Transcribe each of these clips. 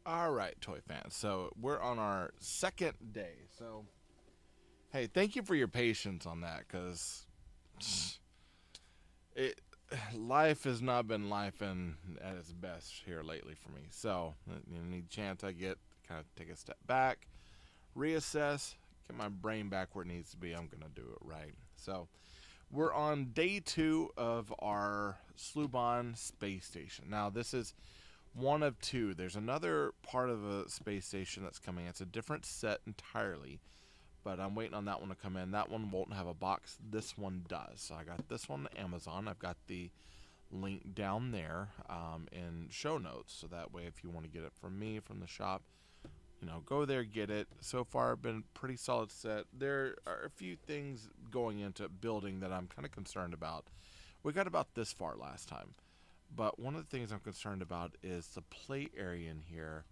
All right, toy fans. So we're on our second day. So hey, thank you for your patience on that, because it life has not been life and at its best here lately for me. So any chance I get, kind of take a step back, reassess, get my brain back where it needs to be. I'm gonna do it right. So we're on day 2 of our Sluban Space Station. Now this is one of two. There's another part of a space station that's coming. It's a different set entirely, but I'm waiting on that one to come in. That one won't have a box. This one does. So I got this one on Amazon. I've got the link down there in show notes, so that way if you want to get it from me from the shop, go there, get it. So far, been pretty solid set. There are a few things going into building that I'm kind of concerned about. We got about this far last time, but one of the things I'm concerned about is the play area in here.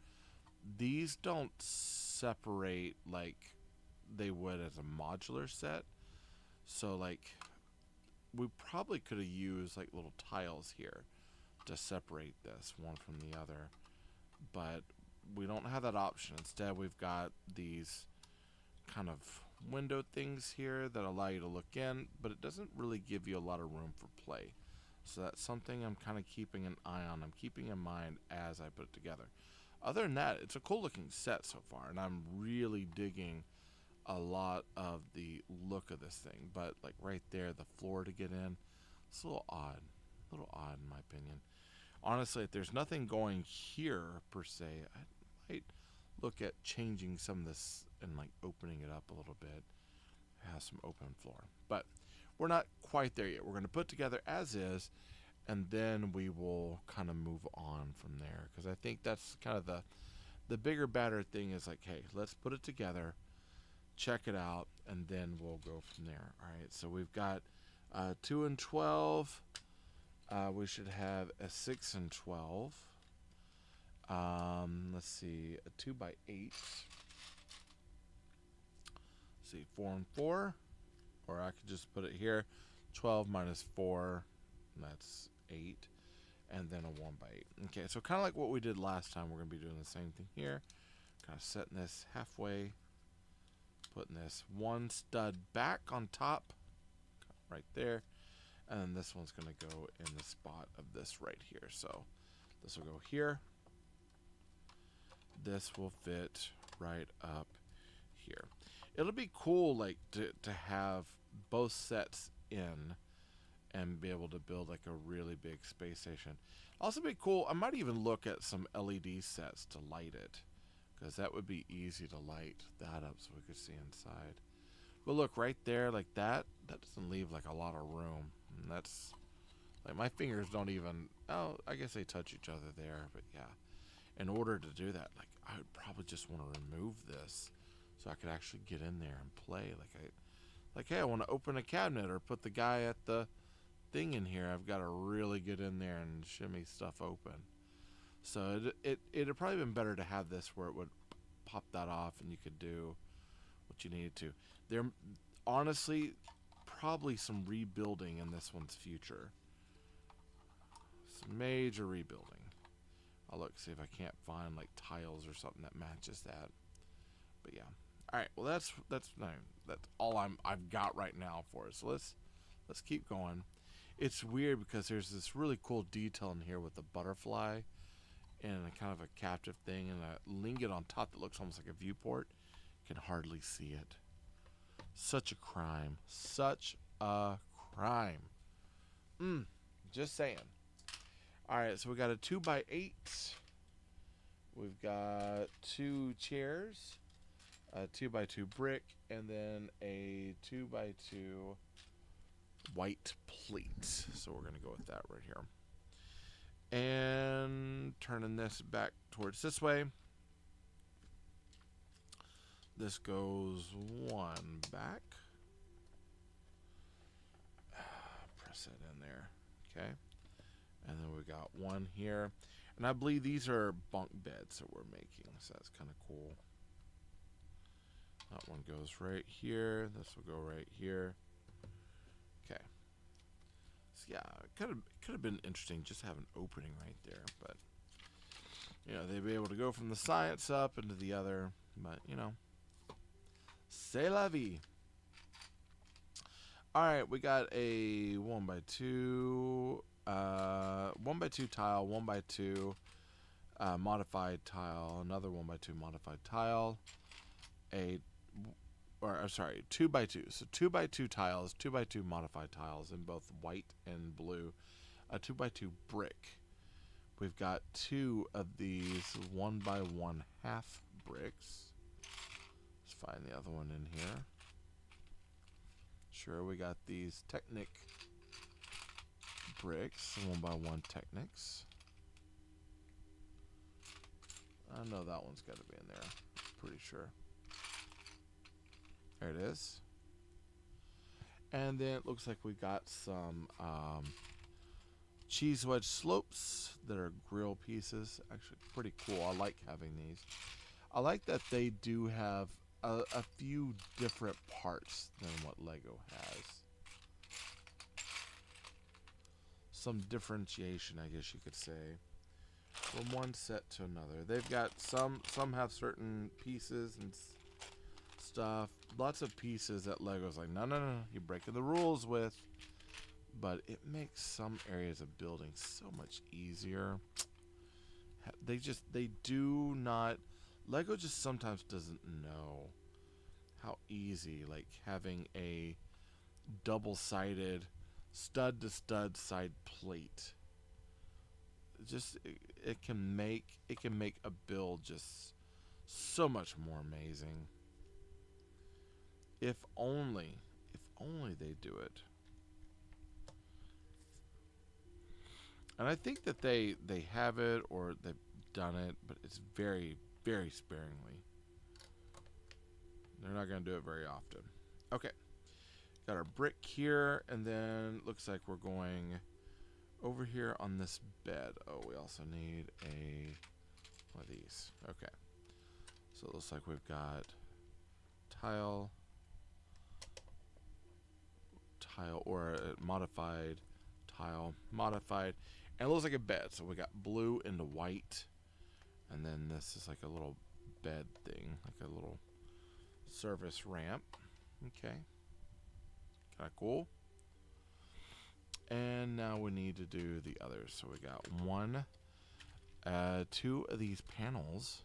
These don't separate like they would as a modular set. So like we probably could have used like little tiles here to separate this one from the other. But we don't have that option. Instead, we've got these kind of window things here that allow you to look in, but it doesn't really give you a lot of room for play. So that's something I'm kind of keeping an eye on. I'm keeping in mind as I put it together. Other than that, it's a cool looking set so far, and I'm really digging a lot of the look of this thing. But like right there, the floor to get in, it's a little odd in my opinion. Honestly, if there's nothing going here per se, I might look at changing some of this and like opening it up a little bit. Have some open floor, but we're not quite there yet. We're going to put together as is, and then we will kind of move on from there, because I think that's kind of the bigger, badder thing is like, hey, let's put it together, check it out, and then we'll go from there. All right, so we've got 2 and 12. We should have a 6 and 12. Let's see, a 2 by 8. Let's see, 4 and 4. Or I could just put it here, 12 minus 4, that's 8. And then a 1 by 8. Okay, so kind of like what we did last time, we're going to be doing the same thing here. Kind of setting this halfway, putting this one stud back on top, right there. And then this one's going to go in the spot of this right here. So this will go here. This will fit right up here. It'll be cool, like, to have both sets in and be able to build like a really big space station. Also be cool, I might even look at some LED sets to light it, because that would be easy to light that up so we could see inside. But look, right there, like that doesn't leave like a lot of room. And that's like my fingers don't even, oh, I guess they touch each other there, but yeah. In order to do that, like I would probably just want to remove this so I could actually get in there and play. Like hey, I want to open a cabinet or put the guy at the thing in here. I've got to really get in there and shimmy stuff open. So it'd probably been better to have this where it would pop that off and you could do what you needed to. There, honestly, probably some rebuilding in this one's future. Some major rebuilding. I'll look, see if I can't find like tiles or something that matches that. But yeah. All right. Well, that's all I've got right now for it. So let's keep going. It's weird because there's this really cool detail in here with the butterfly and a kind of a captive thing and a lingot on top that looks almost like a viewport. Can hardly see it. Such a crime. Such a crime. Just saying. All right, so we got a 2 by 8. We've got 2 chairs, a 2 by 2 brick, and then a 2 by 2 white plate. So we're going to go with that right here. And turning this back towards this way. This goes one back. Press it in there. Okay. And then we got one here. And I believe these are bunk beds that we're making. So that's kind of cool. That one goes right here. This will go right here. Okay. So yeah, it could have been interesting just to have an opening right there, but You know, they'd be able to go from the science up into the other, but you know, c'est la vie. All right, we got a 1x2, 1x2 tile, 1x2 modified tile, another 1x2 modified tile, I'm sorry, 2x2. So 2x2 tiles, 2x2 modified tiles in both white and blue, a 2x2 brick. We've got 2 of these 1x1 half bricks. Let's find the other one in here. Sure, we got these Technic bricks, 1x1 Technics. I know that one's got to be in there. Pretty sure. There it is. And then it looks like we got some cheese wedge slopes that are grill pieces. Actually, pretty cool. I like having these. I like that they do have a few different parts than what Lego has. Some differentiation, I guess you could say, from one set to another. They've got some have certain pieces and stuff. Lots of pieces that Lego's like, no, you're breaking the rules with. But it makes some areas of building so much easier. They do not. Lego just sometimes doesn't know how easy, like having a double-sided stud to stud side plate. It can make a build just so much more amazing. If only they do it. And I think that they have it or they've done it, but it's very, very sparingly. They're not going to do it very often. Okay. Got our brick here, and then looks like we're going over here on this bed. Oh, we also need one of these. Okay. So it looks like we've got tile, or a modified tile, modified. And it looks like a bed. So we got blue into white. And then this is like a little bed thing, like a little service ramp. Okay. Kind of cool. And now we need to do the others. So we got 2 of these panels.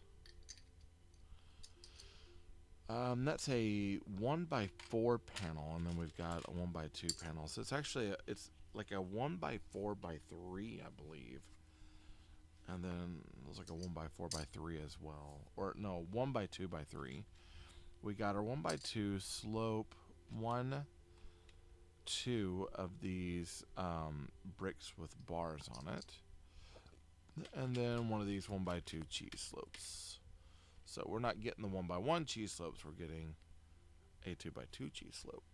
That's a 1x4 panel, and then we've got a 1x2 panel. So it's actually it's like a 1x4x3, I believe. And then it was like a 1x4x3 as well, or no, 1x2x3. We got our 1x2 slope, 2 of these bricks with bars on it, and then one of these 1x2 cheese slopes. So we're not getting the 1x1 cheese slopes, we're getting a 2x2 cheese slope.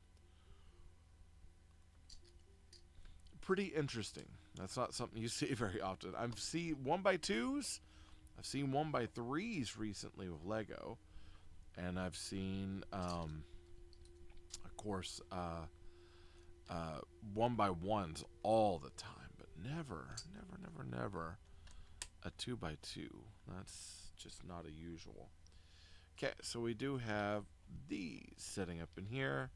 Pretty interesting. That's not something you see very often. I've seen 1x2s, I've seen 1x3s recently with Lego, and I've seen, of course, 1x1s all the time, but never a 2x2. That's just not a usual. Okay, so we do have these setting up in here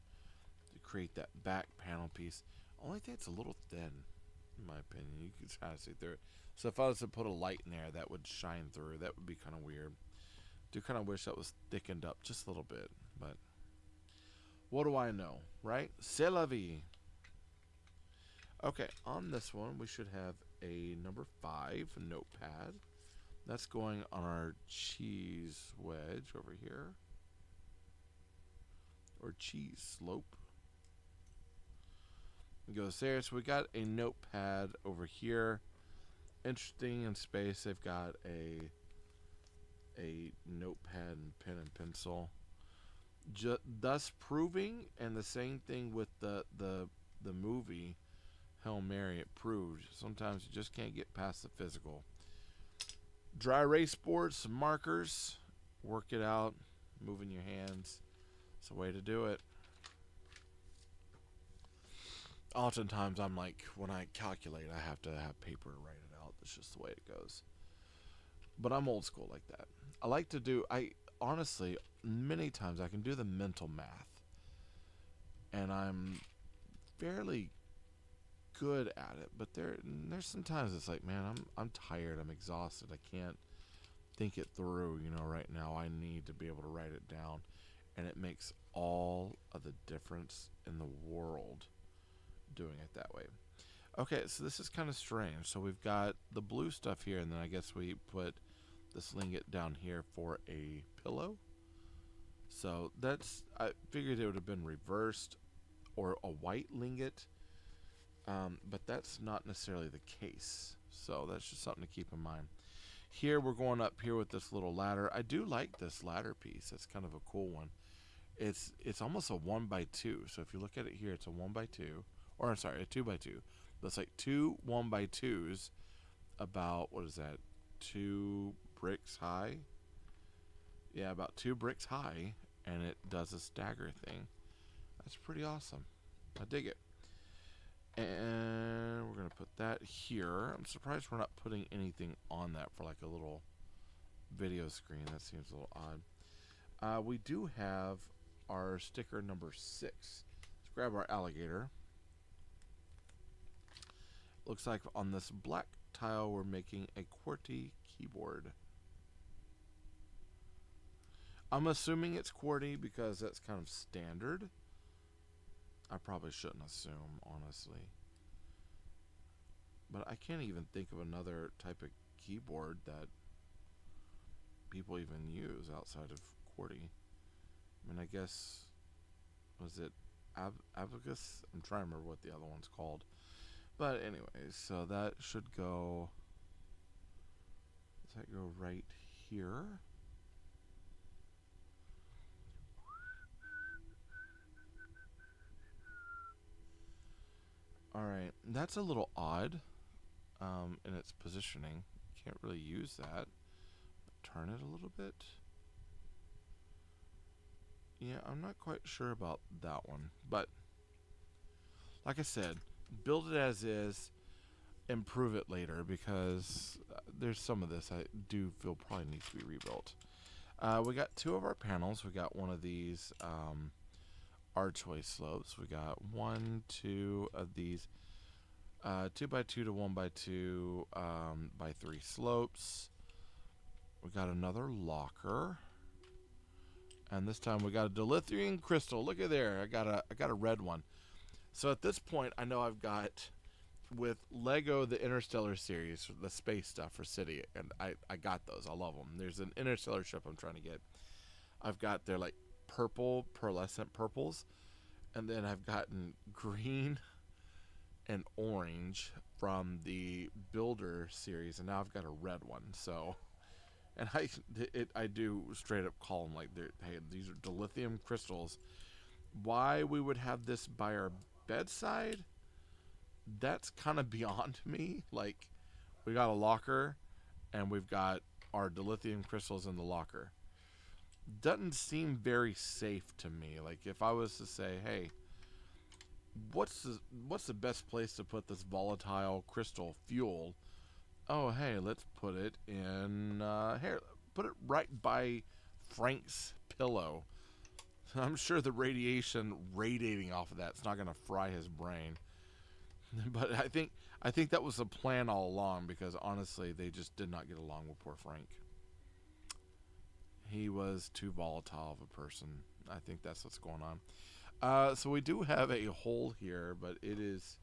to create that back panel piece. Only thing it's a little thin, in my opinion. You can kind of see through it. So if I was to put a light in there, that would shine through. That would be kind of weird. Do kind of wish that was thickened up just a little bit, but what do I know, right? C'est la vie. Okay, on this one, we should have a number 5 notepad. That's going on our cheese wedge over here. Or cheese slope. It goes there. So we got a notepad over here. Interesting in space, they've got a notepad and pen and pencil. Thus proving, and the same thing with the movie Hail Mary, it proved sometimes you just can't get past the physical. Dry erase boards, some markers, work it out, moving your hands. It's the way to do it. Oftentimes I'm like, when I calculate, I have to have paper to write it out. That's just the way it goes. But I'm old school like that. I like to do, I honestly, many times I can do the mental math. And I'm fairly good at it. But there's sometimes it's like, man, I'm tired. I'm exhausted. I can't think it through, right now. I need to be able to write it down. And it makes all of the difference in the world doing it that way. Okay, so this is kind of strange. So we've got the blue stuff here, and then I guess we put this lingot down here for a pillow. So I figured it would have been reversed or a white lingot, but that's not necessarily the case. So that's just something to keep in mind. Here we're going up here with this little ladder. I do like this ladder piece. It's kind of a cool one. It's almost a 1x2. So if you look at it here, it's a 1x2, or I'm sorry, a 2x2. That's like two 1x2s. About, what is that? 2 bricks high. Yeah, about 2 bricks high, and it does a stagger thing. That's pretty awesome. I dig it. And we're going to put that here. I'm surprised we're not putting anything on that for like a little video screen. That seems a little odd. We do have our sticker number 6. Let's grab our alligator. Looks like on this black tile we're making a QWERTY keyboard. I'm assuming it's QWERTY because that's kind of standard. I probably shouldn't assume, honestly. But I can't even think of another type of keyboard that people even use outside of QWERTY. I mean, I guess, was it Abacus? I'm trying to remember what the other one's called. But anyways, so that should go, does that go right here? Alright, that's a little odd in its positioning. Can't really use that. Turn it a little bit. Yeah, I'm not quite sure about that one. But, like I said, build it as is, improve it later, because there's some of this I do feel probably needs to be rebuilt. We got 2 of our panels. We got one of these archway slopes. We got 1, 2 of these 2x2 to 1x2 by 3 slopes. We got another locker, and this time we got a dilithium crystal. Look at there, I got a red one. So at this point, I know I've got, with Lego the Interstellar series, the space stuff for City, and I got those. I love them. There's an Interstellar ship I'm trying to get. I've got their like purple, pearlescent purples, and then I've gotten green and orange from the Builder series, and now I've got a red one. So, and I do straight up call them like, hey, these are dilithium crystals. Why we would have this by our bedside, that's kind of beyond me. Like, we got a locker, and we've got our dilithium crystals in the locker. Doesn't seem very safe to me. Like, if I was to say, hey, what's the best place to put this volatile crystal fuel? Oh, hey, let's put it in here. Put it right by Frank's pillow. I'm sure the radiation radiating off of that's not going to fry his brain. But I think that was the plan all along, because honestly, they just did not get along with poor Frank. He was too volatile of a person. I think that's what's going on. So we do have a hole here, but it's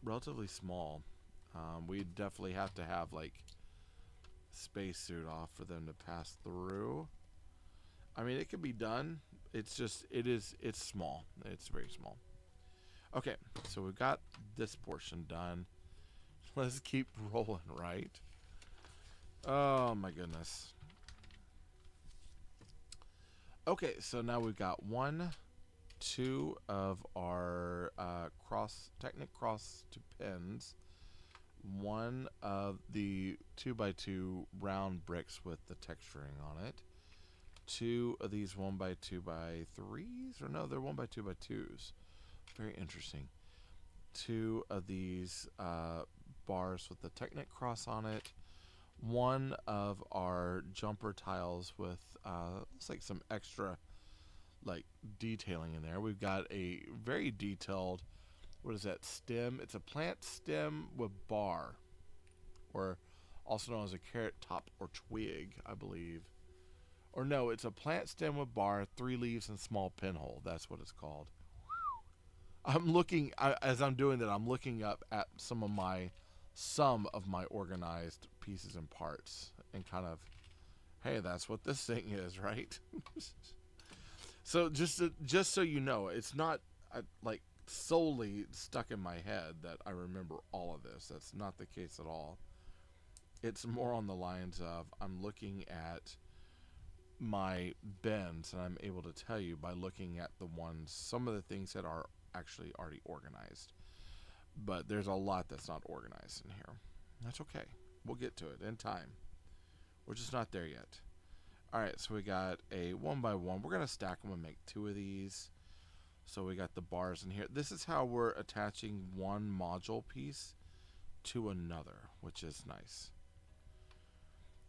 relatively small. We definitely have to have like spacesuit off for them to pass through. I mean, it can be done. It's small. It's very small. Okay, so we've got this portion done. Let's keep rolling, right? Oh my goodness. Okay, so now we've got 1, 2 of our Technic cross to pins. 1 of the 2x2 round bricks with the texturing on it. 2 of these 1x2 by 3s, or no, they're 1x2 by 2s. Very interesting. 2 of these bars with the Technic cross on it. One of our jumper tiles with looks like some extra like detailing in there. We've got a very detailed, what is that, stem? It's a plant stem with bar, or also known as a carrot top or twig, I believe. Or no, it's a plant stem with bar, 3 leaves and small pinhole. That's what it's called. I'm looking, as I'm doing that, I'm looking up at some of my organized pieces and parts and kind of, hey, that's what this thing is, right? So just so you know, it's not like solely stuck in my head that I remember all of this. That's not the case at all. It's more on the lines of I'm looking at my bends and I'm able to tell you by looking at some of the things that are actually already organized. But there's a lot that's not organized in here. That's okay. We'll get to it in time. We're just not there yet. Alright, so we got a 1x1. We're going to stack them and make 2 of these. So we got the bars in here. This is how we're attaching one module piece to another, which is nice.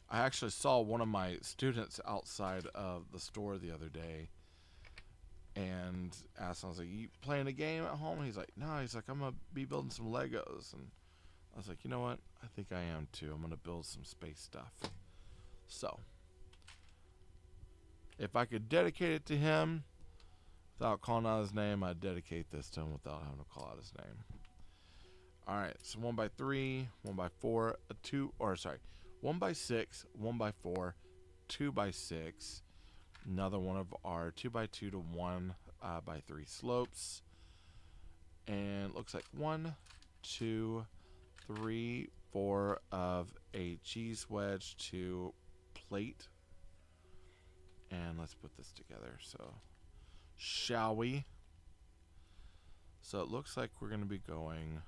I actually saw one of my students outside of the store the other day and asked him, I was like, you playing a game at home? And he's like, no. He's like, I'm going to be building some Legos. And I was like, you know what? I think I am too. I'm going to build some space stuff. So, if I could dedicate it to him without calling out his name, I'd dedicate this to him without having to call out his name. Alright, so 1x3, 1x4, 1x6, 1x4, 2x6. Another one of our 2x2 to 1x3 slopes. And it looks like 1, 2, 3, 4 of a cheese wedge to plate. And let's put this together. So, shall we? So it looks like we're going to be going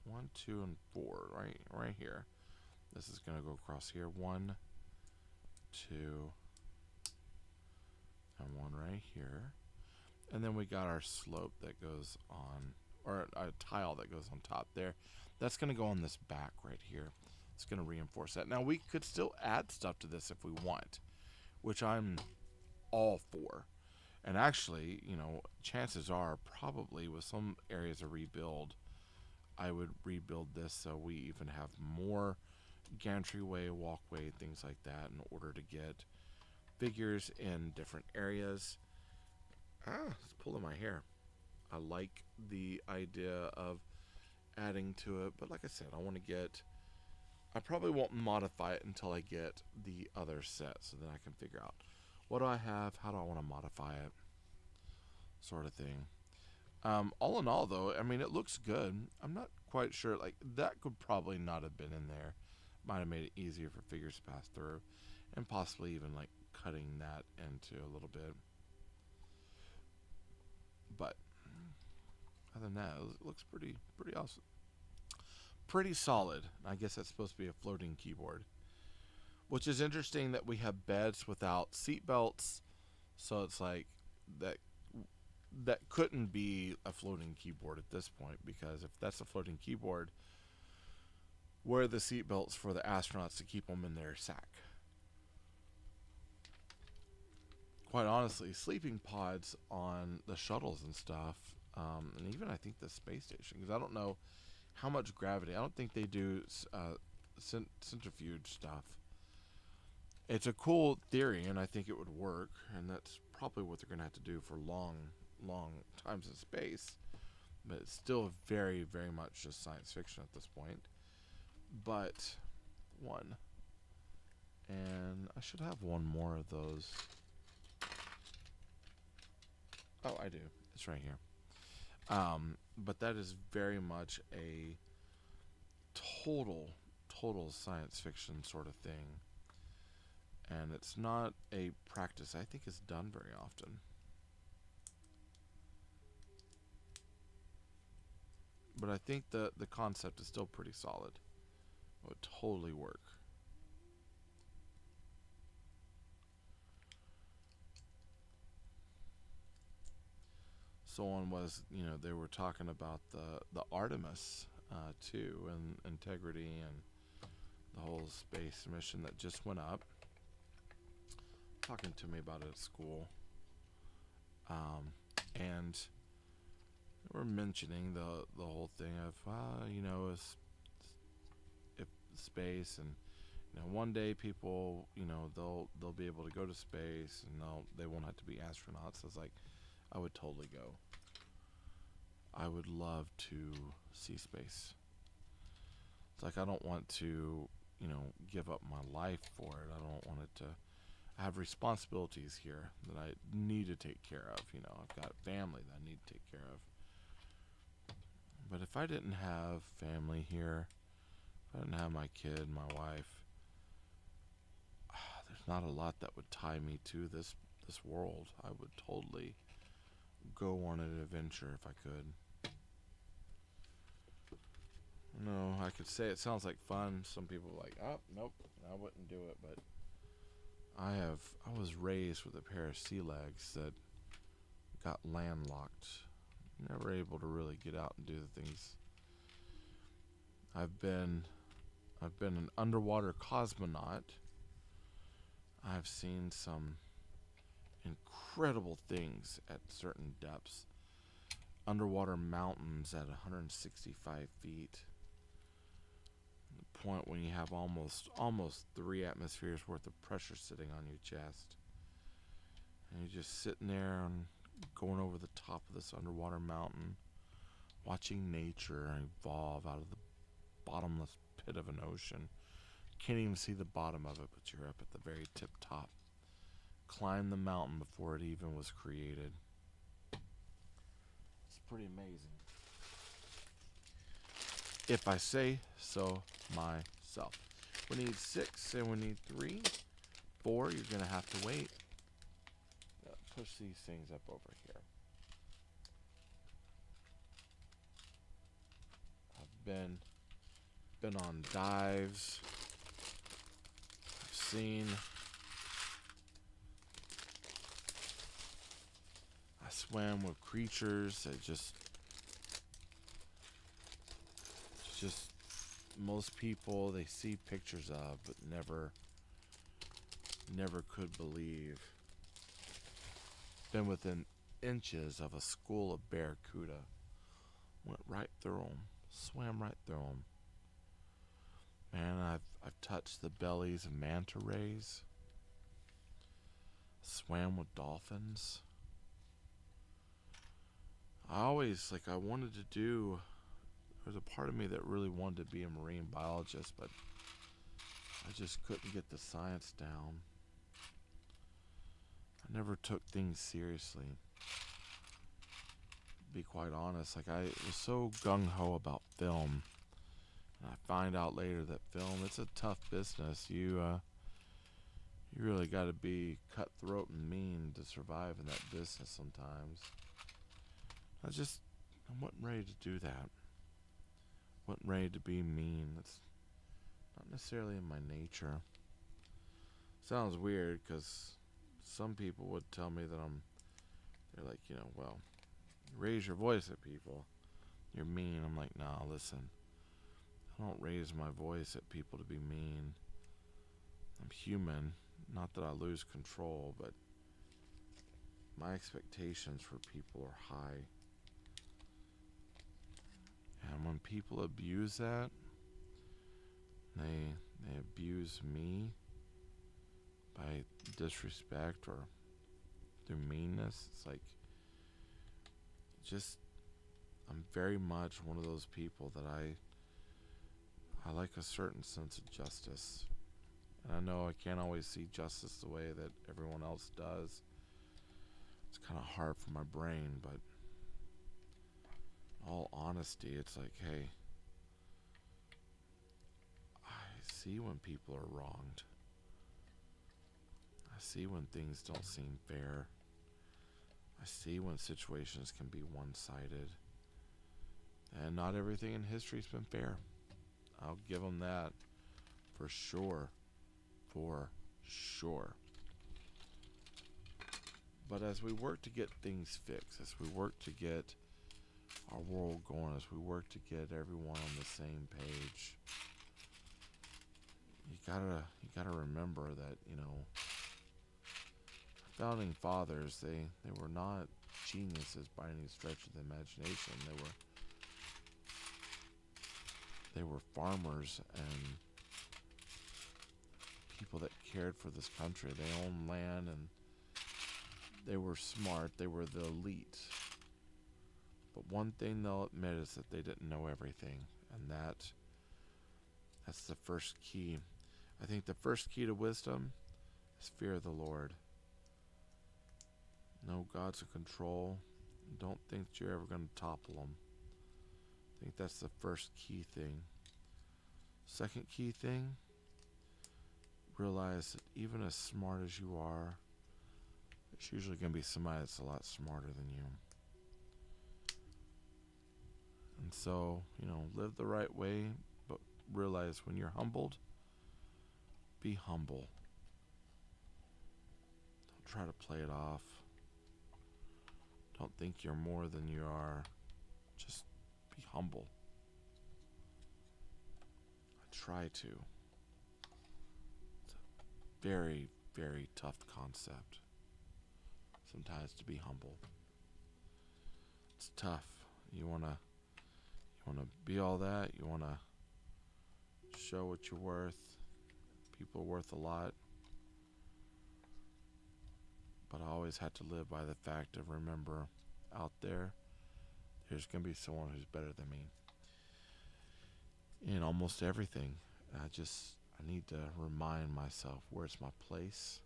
1, 2, and 4 right here. This is going to go across here. 1, 2, and 1 right here. And then we got our slope that goes on, or a tile that goes on top there. That's going to go on this back right here. It's going to reinforce that. Now, we could still add stuff to this if we want, which I'm all for. And actually, you know, chances are probably with some areas of rebuild, I would rebuild this so we even have more gantry-way, walkway, things like that in order to get figures in different areas. It's pulling my hair. I like the idea of adding to it, but like I said, I probably won't modify it until I get the other set, so then I can figure out what do I have, how do I want to modify it, sort of thing. All in all, though, I mean, it looks good. I'm not quite sure. Like, that could probably not have been in there. Might have made it easier for figures to pass through, and possibly even like cutting that into a little bit. But other than that, it looks pretty awesome. Pretty solid. I guess that's supposed to be a floating keyboard. Which is interesting that we have beds without seat belts. So it's like that couldn't be a floating keyboard at this point, because if that's a floating keyboard, where are the seat belts for the astronauts to keep them in their sack? Quite honestly, sleeping pods on the shuttles and stuff, and even I think the space station, because I don't know how much gravity. I don't think they do centrifuge stuff. It's a cool theory, and I think it would work, and that's probably what they're going to have to do for long times in space. But it's still very, very much just science fiction at this point. But one. And I should have one more of those. Oh, I do. It's right here. But that is very much a total science fiction sort of thing. And it's not a practice I think is done very often. But I think the concept is still pretty solid. It would totally work. Someone was, they were talking about the Artemis too, and integrity and the whole space mission that just went up. Talking to me about it at school, and we're mentioning the whole thing of if space, and one day people, they'll be able to go to space, and they won't have to be astronauts. I was like, I would totally go. I would love to see space. It's like I don't want to, give up my life for it. I don't want it to. I have responsibilities here that I need to take care of. I've got family that I need to take care of. But if I didn't have family here, if I didn't have my kid, my wife, there's not a lot that would tie me to this world. I would totally go on an adventure if I could. No, I could say it sounds like fun. Some people are like, oh, nope, I wouldn't do it. But I was raised with a pair of sea legs that got landlocked. Never able to really get out and do the things. I've been an underwater cosmonaut. I've seen some incredible things at certain depths. Underwater mountains at 165 feet. The point when you have almost 3 atmospheres worth of pressure sitting on your chest. And you're just sitting there and going over the top of this underwater mountain, watching nature evolve out of the bottomless pit of an ocean. Can't even see the bottom of it, but you're up at the very tip top. Climb the mountain before it even was created. It's pretty amazing, if I say so myself. We need 6 and we need 3. 4, you're going to have to wait. Push these things up over here. I've been on dives. I've seen. I swam with creatures that just most people they see pictures of, but never could believe. Been within inches of a school of barracuda. Went right through them. Swam right through them. Man, I've touched the bellies of manta rays. Swam with dolphins. I wanted to do. There's a part of me that really wanted to be a marine biologist, but I just couldn't get the science down. I never took things seriously. To be quite honest, I was so gung-ho about film, and I find out later that film, it's a tough business. You really got to be cutthroat and mean to survive in that business sometimes. I wasn't ready to do that. Wasn't ready to be mean. That's not necessarily in my nature. Sounds weird because some people would tell me that they're like, well, you raise your voice at people, you're mean. I'm like, nah, listen, I don't raise my voice at people to be mean. I'm human. Not that I lose control, but my expectations for people are high. And when people abuse that, they abuse me by disrespect or through meanness. It's like, I'm very much one of those people that I like a certain sense of justice. And I know I can't always see justice the way that everyone else does. It's kind of hard for my brain, but in all honesty, it's like, hey, I see when people are wronged. I see when things don't seem fair. I see when situations can be one-sided. And not everything in history's been fair. I'll give them that for sure. For sure. But as we work to get things fixed, as we work to get our world going as we work to get everyone on the same page. You gotta remember that, founding fathers, they were not geniuses by any stretch of the imagination. They were farmers and people that cared for this country. They owned land and they were smart. They were the elite. But one thing they'll admit is that they didn't know everything, and that's the first key. I think the first key to wisdom is fear of the Lord. Know God's in control. Don't think that you're ever going to topple him. I think that's the first key thing. Second key thing, realize that even as smart as you are, it's usually going to be somebody that's a lot smarter than you. And so, live the right way, but realize when you're humbled, be humble. Don't try to play it off. Don't think you're more than you are. Just be humble. I try to. It's a very, very tough concept sometimes to be humble. It's tough. You wanna be all that. You wanna show what you're worth. People are worth a lot. But I always had to live by the fact of, remember, out there's going to be someone who's better than me in almost everything. I need to remind myself, where's my place?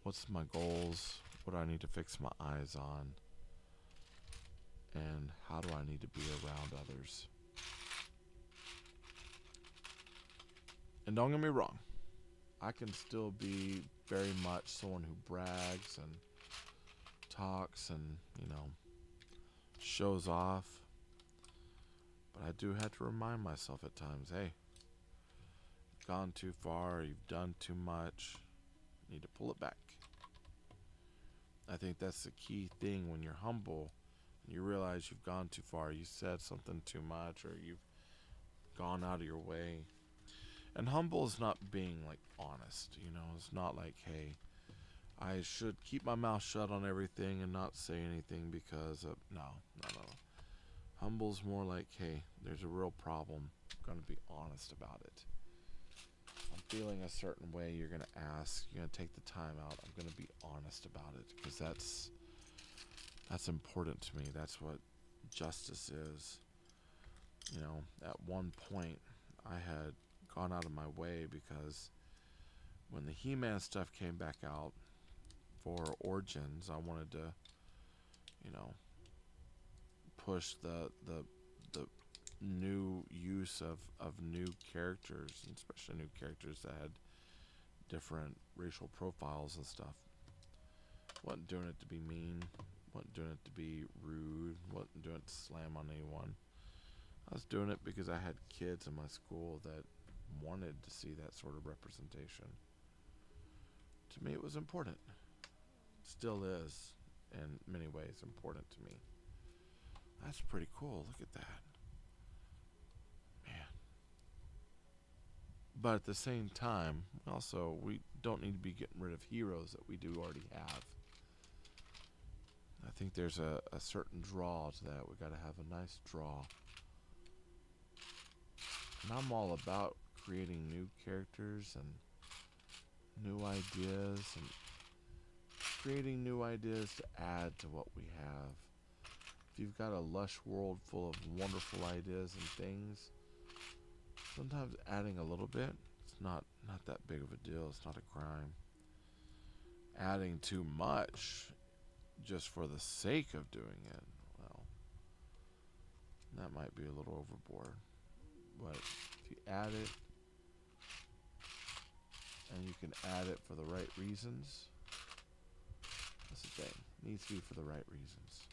What's my goals? What do I need to fix my eyes on? And how do I need to be around others? And don't get me wrong, I can still be very much someone who brags and talks and, shows off. But I do have to remind myself at times, hey, you've gone too far, you've done too much, you need to pull it back. I think that's the key thing when you're humble and you realize you've gone too far, you said something too much, or you've gone out of your way. And humble is not being honest, it's not like, hey, I should keep my mouth shut on everything and not say anything because of, no. Humble's more like, hey, there's a real problem, I'm going to be honest about it. I'm feeling a certain way, you're going to ask, you're going to take the time out, I'm going to be honest about it, because that's important to me. That's what justice is. At one point I had gone out of my way because when the He-Man stuff came back out for Origins, I wanted to, push the new use of new characters, and especially new characters that had different racial profiles and stuff. Wasn't doing it to be mean, wasn't doing it to be rude, wasn't doing it to slam on anyone. I was doing it because I had kids in my school that wanted to see that sort of representation. To me, it was important. Still is, in many ways, important to me. That's pretty cool. Look at that. Man. But at the same time, also, we don't need to be getting rid of heroes that we do already have. I think there's a certain draw to that. We got to have a nice draw. And I'm all about creating new characters and new ideas and creating new ideas to add to what we have. If you've got a lush world full of wonderful ideas and things, sometimes adding a little bit, it's not that big of a deal. It's not a crime. Adding too much just for the sake of doing it, well, that might be a little overboard. But if you add it, and you can add it for the right reasons, that's the thing. It needs to be for the right reasons.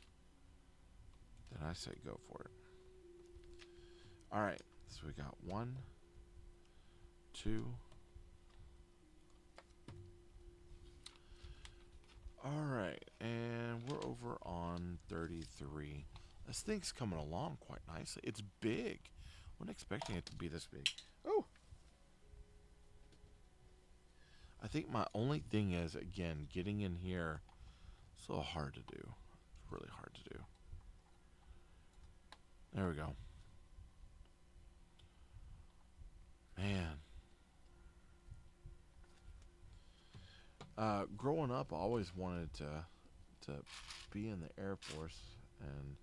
Then I say go for it. Alright, so we got 1, 2. Alright, and we're over on 33. This thing's coming along quite nicely. It's big. Wasn't expecting it to be this big. Oh, I think my only thing is, again, getting in here. It's a little hard to do. It's really hard to do. There we go. Man. Growing up, I always wanted to be in the Air Force and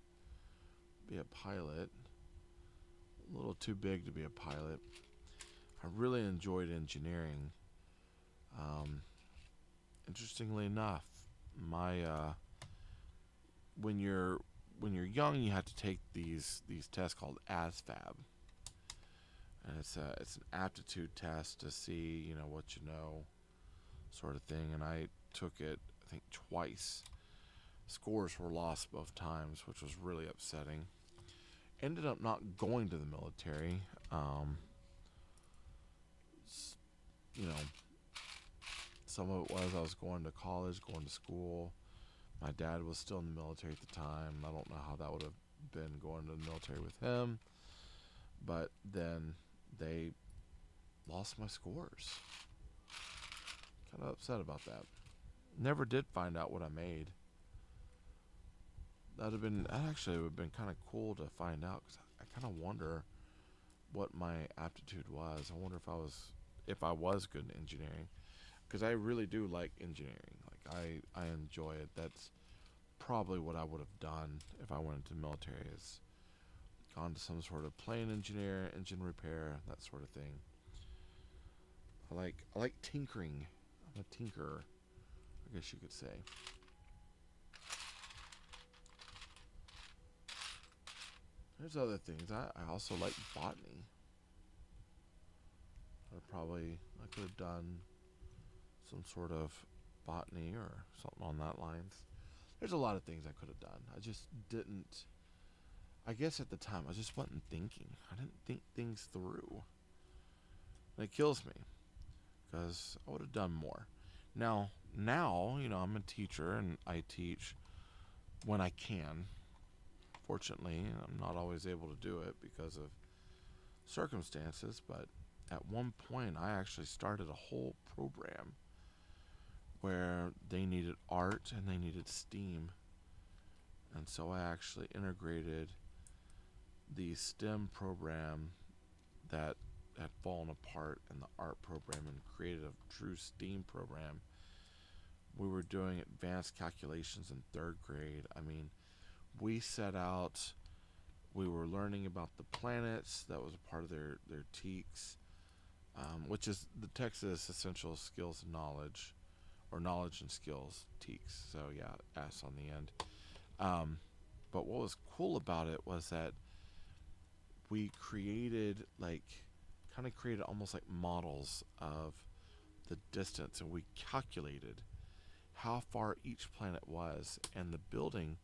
be a pilot. A little too big to be a pilot. I really enjoyed engineering. Um, Interestingly enough, my when you're young, you have to take these tests called ASVAB, and it's an aptitude test to see what you know, sort of thing. And I took it, I think, twice. Scores were lost both times, which was really upsetting. Ended up not going to the military. You know, some of it was I was going to college, going to school. My dad was still in the military at the time. I don't know how that would have been going to the military with him. But then they lost my scores. Kind of upset about that. Never did find out what I made. That actually would have been kind of cool to find out, because I kind of wonder what my aptitude was. I wonder if I was good in engineering, because I really do like engineering. Like I enjoy it. That's probably what I would have done if I went into the military, is gone to some sort of plane engineer, engine repair, that sort of thing. I like tinkering. I'm a tinkerer, I guess you could say. There's other things. I also like botany. I could have done some sort of botany or something on that lines. There's a lot of things I could have done. I just didn't. I guess at the time I just wasn't thinking. I didn't think things through. And it kills me, because I would have done more. Now, I'm a teacher and I teach when I can. Fortunately, I'm not always able to do it because of circumstances, but at one point I actually started a whole program where they needed art and they needed STEAM. And so I actually integrated the STEM program that had fallen apart in the art program and created a true STEAM program. We were doing advanced calculations in third grade. I mean, we set out, we were learning about the planets. That was a part of their TEKS, which is the Texas Essential Skills and Knowledge, or Knowledge and Skills, TEKS. So yeah, S on the end. But what was cool about it was that we created almost like models of the distance, and we calculated how far each planet was, and the building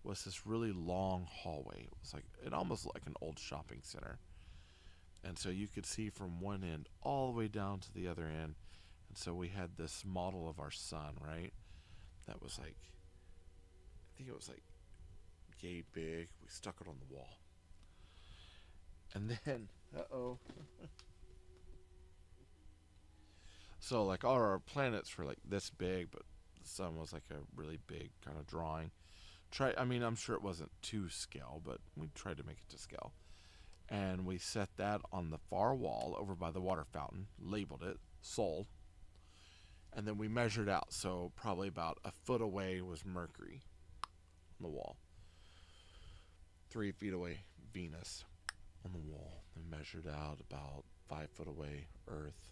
was this really long hallway. It almost looked like an old shopping center. And so you could see from one end all the way down to the other end. And so we had this model of our sun, right? That was I think it was like yay big. We stuck it on the wall. And then, so like all our planets were like this big, but the sun was like a really big kind of drawing. I'm sure it wasn't to scale, but we tried to make it to scale. And we set that on the far wall over by the water fountain, labeled it Sol, and then we measured out. So probably about a foot away was Mercury on the wall. 3 feet away, Venus on the wall. We measured out about 5 foot away, Earth.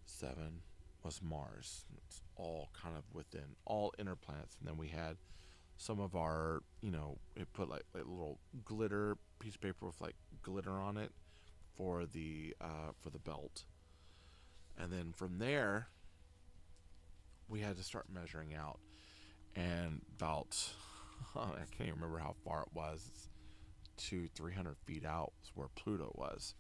7 was Mars. It's all kind of within all inner planets. And then we had some of our, it put like little glitter piece of paper with like glitter on it for the belt. And then from there, we had to start measuring out. And about, I can't even remember how far it was. It's 200-300 feet out was where Pluto was.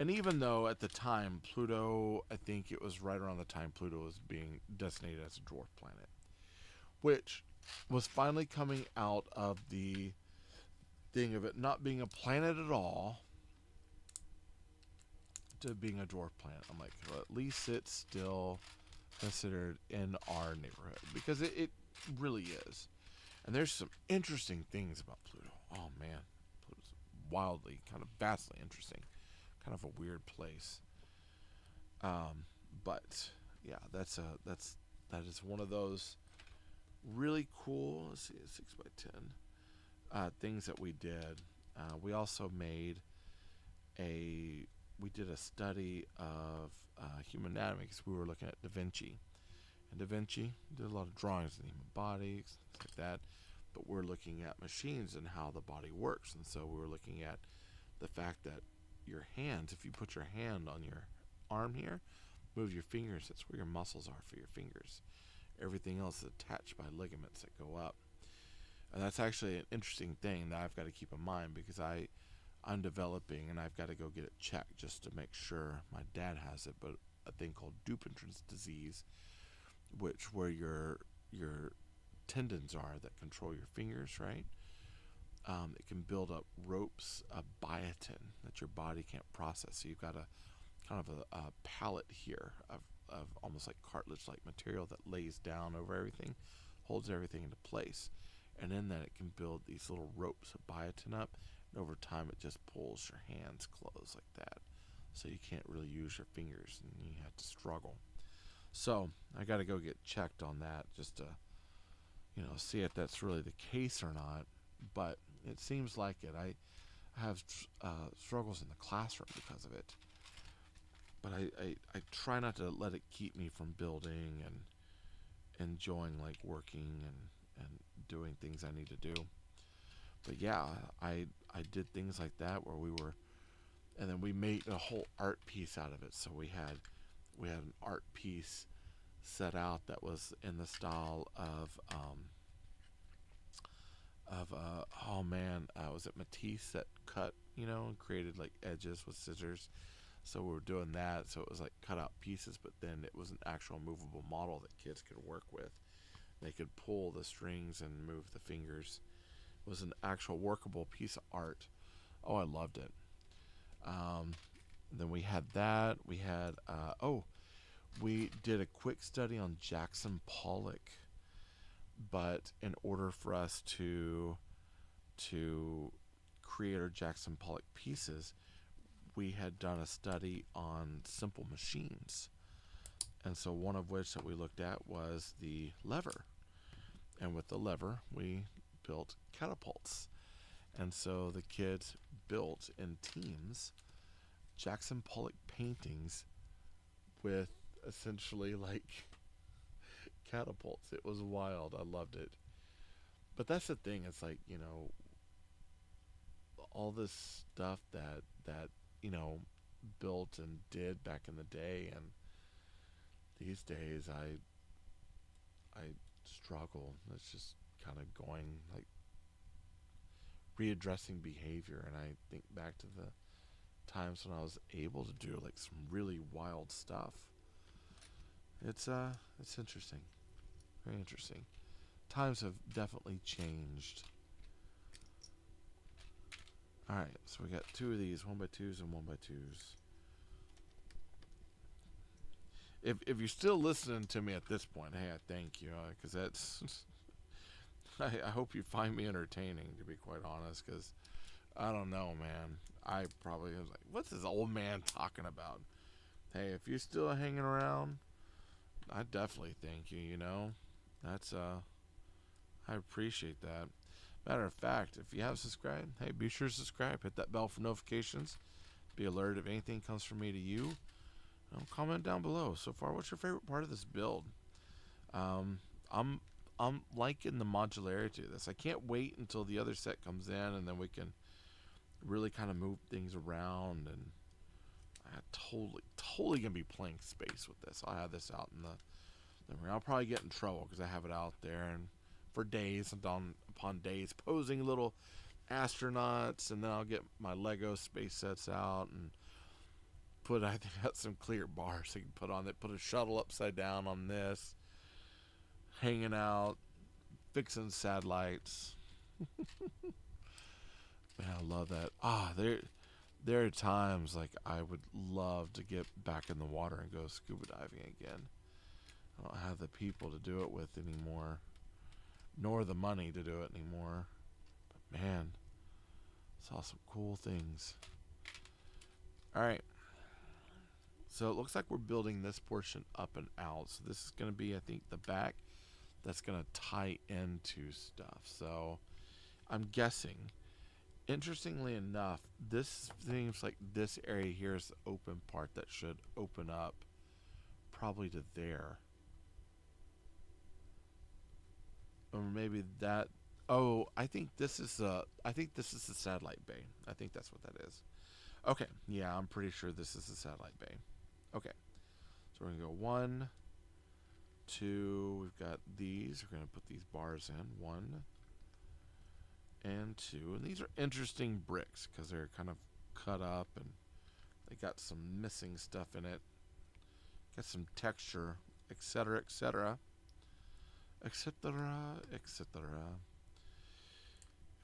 And even though at the time Pluto, I think it was right around the time Pluto was being designated as a dwarf planet, which was finally coming out of the thing of it not being a planet at all to being a dwarf planet. I'm like, well, at least it's still considered in our neighborhood, because it really is. And there's some interesting things about Pluto. Oh man, Pluto's wildly, kind of vastly interesting. Kind of a weird place. But yeah, that is one of those really cool. Let's see, 6x10 things that we did. We also made we did a study of human anatomy, because we were looking at Da Vinci. And Da Vinci did a lot of drawings of the human body, things like that. But we're looking at machines and how the body works. And so we were looking at the fact that your hands, if you put your hand on your arm here, move your fingers, that's where your muscles are for your fingers. Everything else is attached by ligaments that go up. And that's actually an interesting thing that I've got to keep in mind, because I'm developing, and I've got to go get it checked just to make sure. My dad has it, but a thing called Dupuytren's disease, which where your tendons are that control your fingers, right? It can build up ropes of biotin that your body can't process. So you've got a kind of a pallet here of almost like cartilage-like material that lays down over everything, holds everything into place. And in that, it can build these little ropes of biotin up, and over time it just pulls your hands closed like that. So you can't really use your fingers, and you have to struggle. So I got to go get checked on that, just to see if that's really the case or not. But it seems like it. I have struggles in the classroom because of it. But I try not to let it keep me from building and enjoying like working and doing things I need to do. But yeah, I did things like that where we were, and then we made a whole art piece out of it. So we had an art piece set out that was in the style of oh man, was it Matisse that cut, and created like edges with scissors. So we were doing that. So it was like cut out pieces, but then it was an actual movable model that kids could work with. They could pull the strings and move the fingers. It was an actual workable piece of art. Oh, I loved it. Then we had that. We had we did a quick study on Jackson Pollock, but in order for us to create our Jackson Pollock pieces, we had done a study on simple machines. And so one of which that we looked at was the lever. And with the lever, we built catapults. And so the kids built in teams Jackson Pollock paintings with essentially like catapults. It was wild. I loved it. But that's the thing. It's like, all this stuff that built and did back in the day, and these days I struggle. It's just kind of going like readdressing behavior, and I think back to the times when I was able to do like some really wild stuff. It's interesting. Very interesting. Times have definitely changed. Alright, so we got two of these, 1x2s and 1x2s. If you're still listening to me at this point, hey, I thank you, because that's I hope you find me entertaining, to be quite honest, because I don't know, man. I probably was like, what's this old man talking about? Hey, if you're still hanging around, I definitely thank you, That's, I appreciate that. Matter of fact, if you have subscribed, hey, be sure to subscribe. Hit that bell for notifications. Be alerted if anything comes from me to you. Comment down below. So far, what's your favorite part of this build? I'm liking the modularity of this. I can't wait until the other set comes in, and then we can really kind of move things around. And I totally gonna be playing space with this. I'll have this out in the. I'll probably get in trouble because I have it out there and for days and upon days posing little astronauts, and then I'll get my Lego space sets out and I think got some clear bars I can put on it. Put a shuttle upside down on this, hanging out, fixing satellites. Man, I love that. There are times like I would love to get back in the water and go scuba diving again. I don't have the people to do it with anymore, nor the money to do it anymore. But man, saw some cool things. All right. So it looks like we're building this portion up and out. So this is going to be, I think, the back that's going to tie into stuff. So I'm guessing, interestingly enough, this seems like this area here is the open part that should open up probably to there. Or maybe that. Oh, I think this is the satellite bay. I think that's what that is. Okay, yeah, I'm pretty sure this is the satellite bay. Okay, so we're gonna go 1, 2. We've got these. We're gonna put these bars in 1 and 2, and these are interesting bricks because they're kind of cut up and they got some missing stuff in it. Got some texture, etc., etc., etc., etc.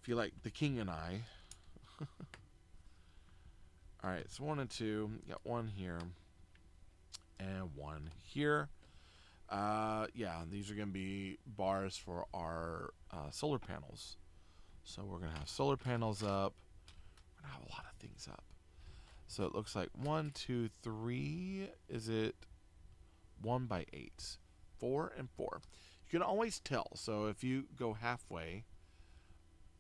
If you like The King and I. All right, so 1 and 2. Got 1 here and 1 here. Yeah, these are going to be bars for our solar panels. So we're going to have solar panels up. We're going to have a lot of things up. So it looks like 1, 2, 3. Is it 1 by 8? 4 and 4. You can always tell. So if you go halfway,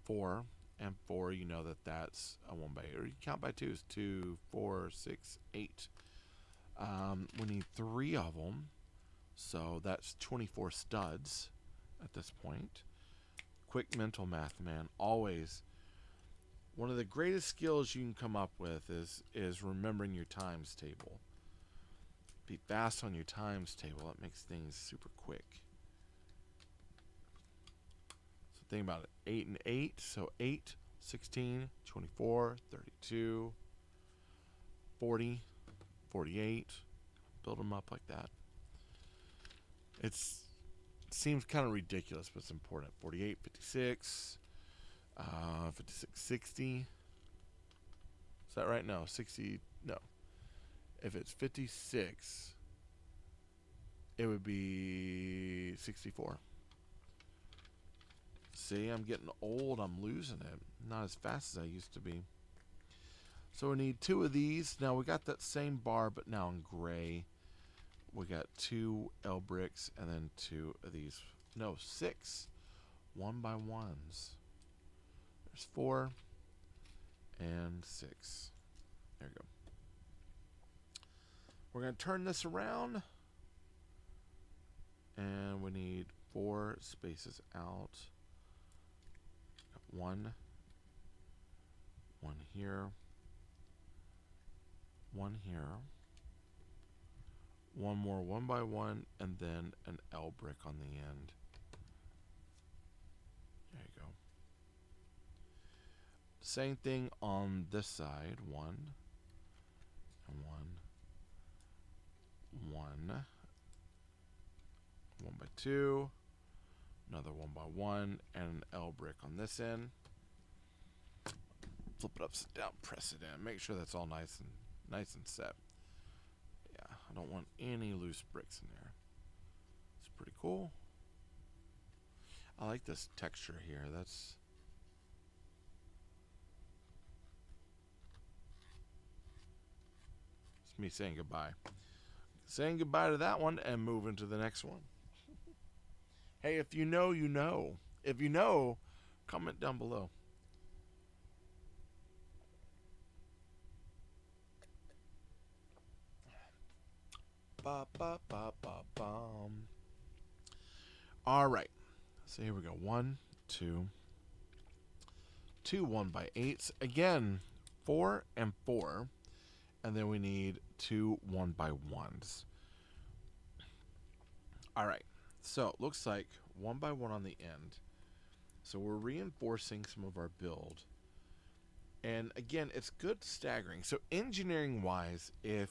4 and 4, you know that that's a 1 by 8. Or you count by 2s. 2, 4, 6, 8. We need 3 of them. So that's 24 studs at this point. Quick mental math, man. Always. One of the greatest skills you can come up with is remembering your times table. Be fast on your times table. That makes things super quick. So think about it. 8 and 8. So 8, 16, 24, 32, 40, 48. Build them up like that. It seems kind of ridiculous, but it's important. 48, 56, 56, 60. Is that right? No, 60. No. If it's 56, it would be 64. See, I'm getting old. I'm losing it. Not as fast as I used to be. So we need 2 of these. Now we got that same bar, but now in gray. We got 2 L bricks and then 2 of these. No, 6 1 by 1s. There's 4 and 6. There you go. We're going to turn this around. And we need 4 spaces out. 1 here. 1 here. 1 more 1 by 1, and then an L brick on the end. There you go. Same thing on this side. 1 and 1. 1. 1 by 2. Another 1 by 1, and an L brick on this end. Flip it upside down, press it in. Make sure that's all nice and set. I don't want any loose bricks in there. It's pretty cool. I like this texture here. It's me saying goodbye. Saying goodbye to that one and moving to the next one. Hey, if you know, you know. If you know, comment down below. Ba, ba, ba, ba, bum. All right. So here we go. 1, 2. 2 1 by 8s. Again, 4 and 4. And then we need 2 1 by 1s. All right. So it looks like 1 by 1 on the end. So we're reinforcing some of our build. And again, it's good staggering. So engineering wise, if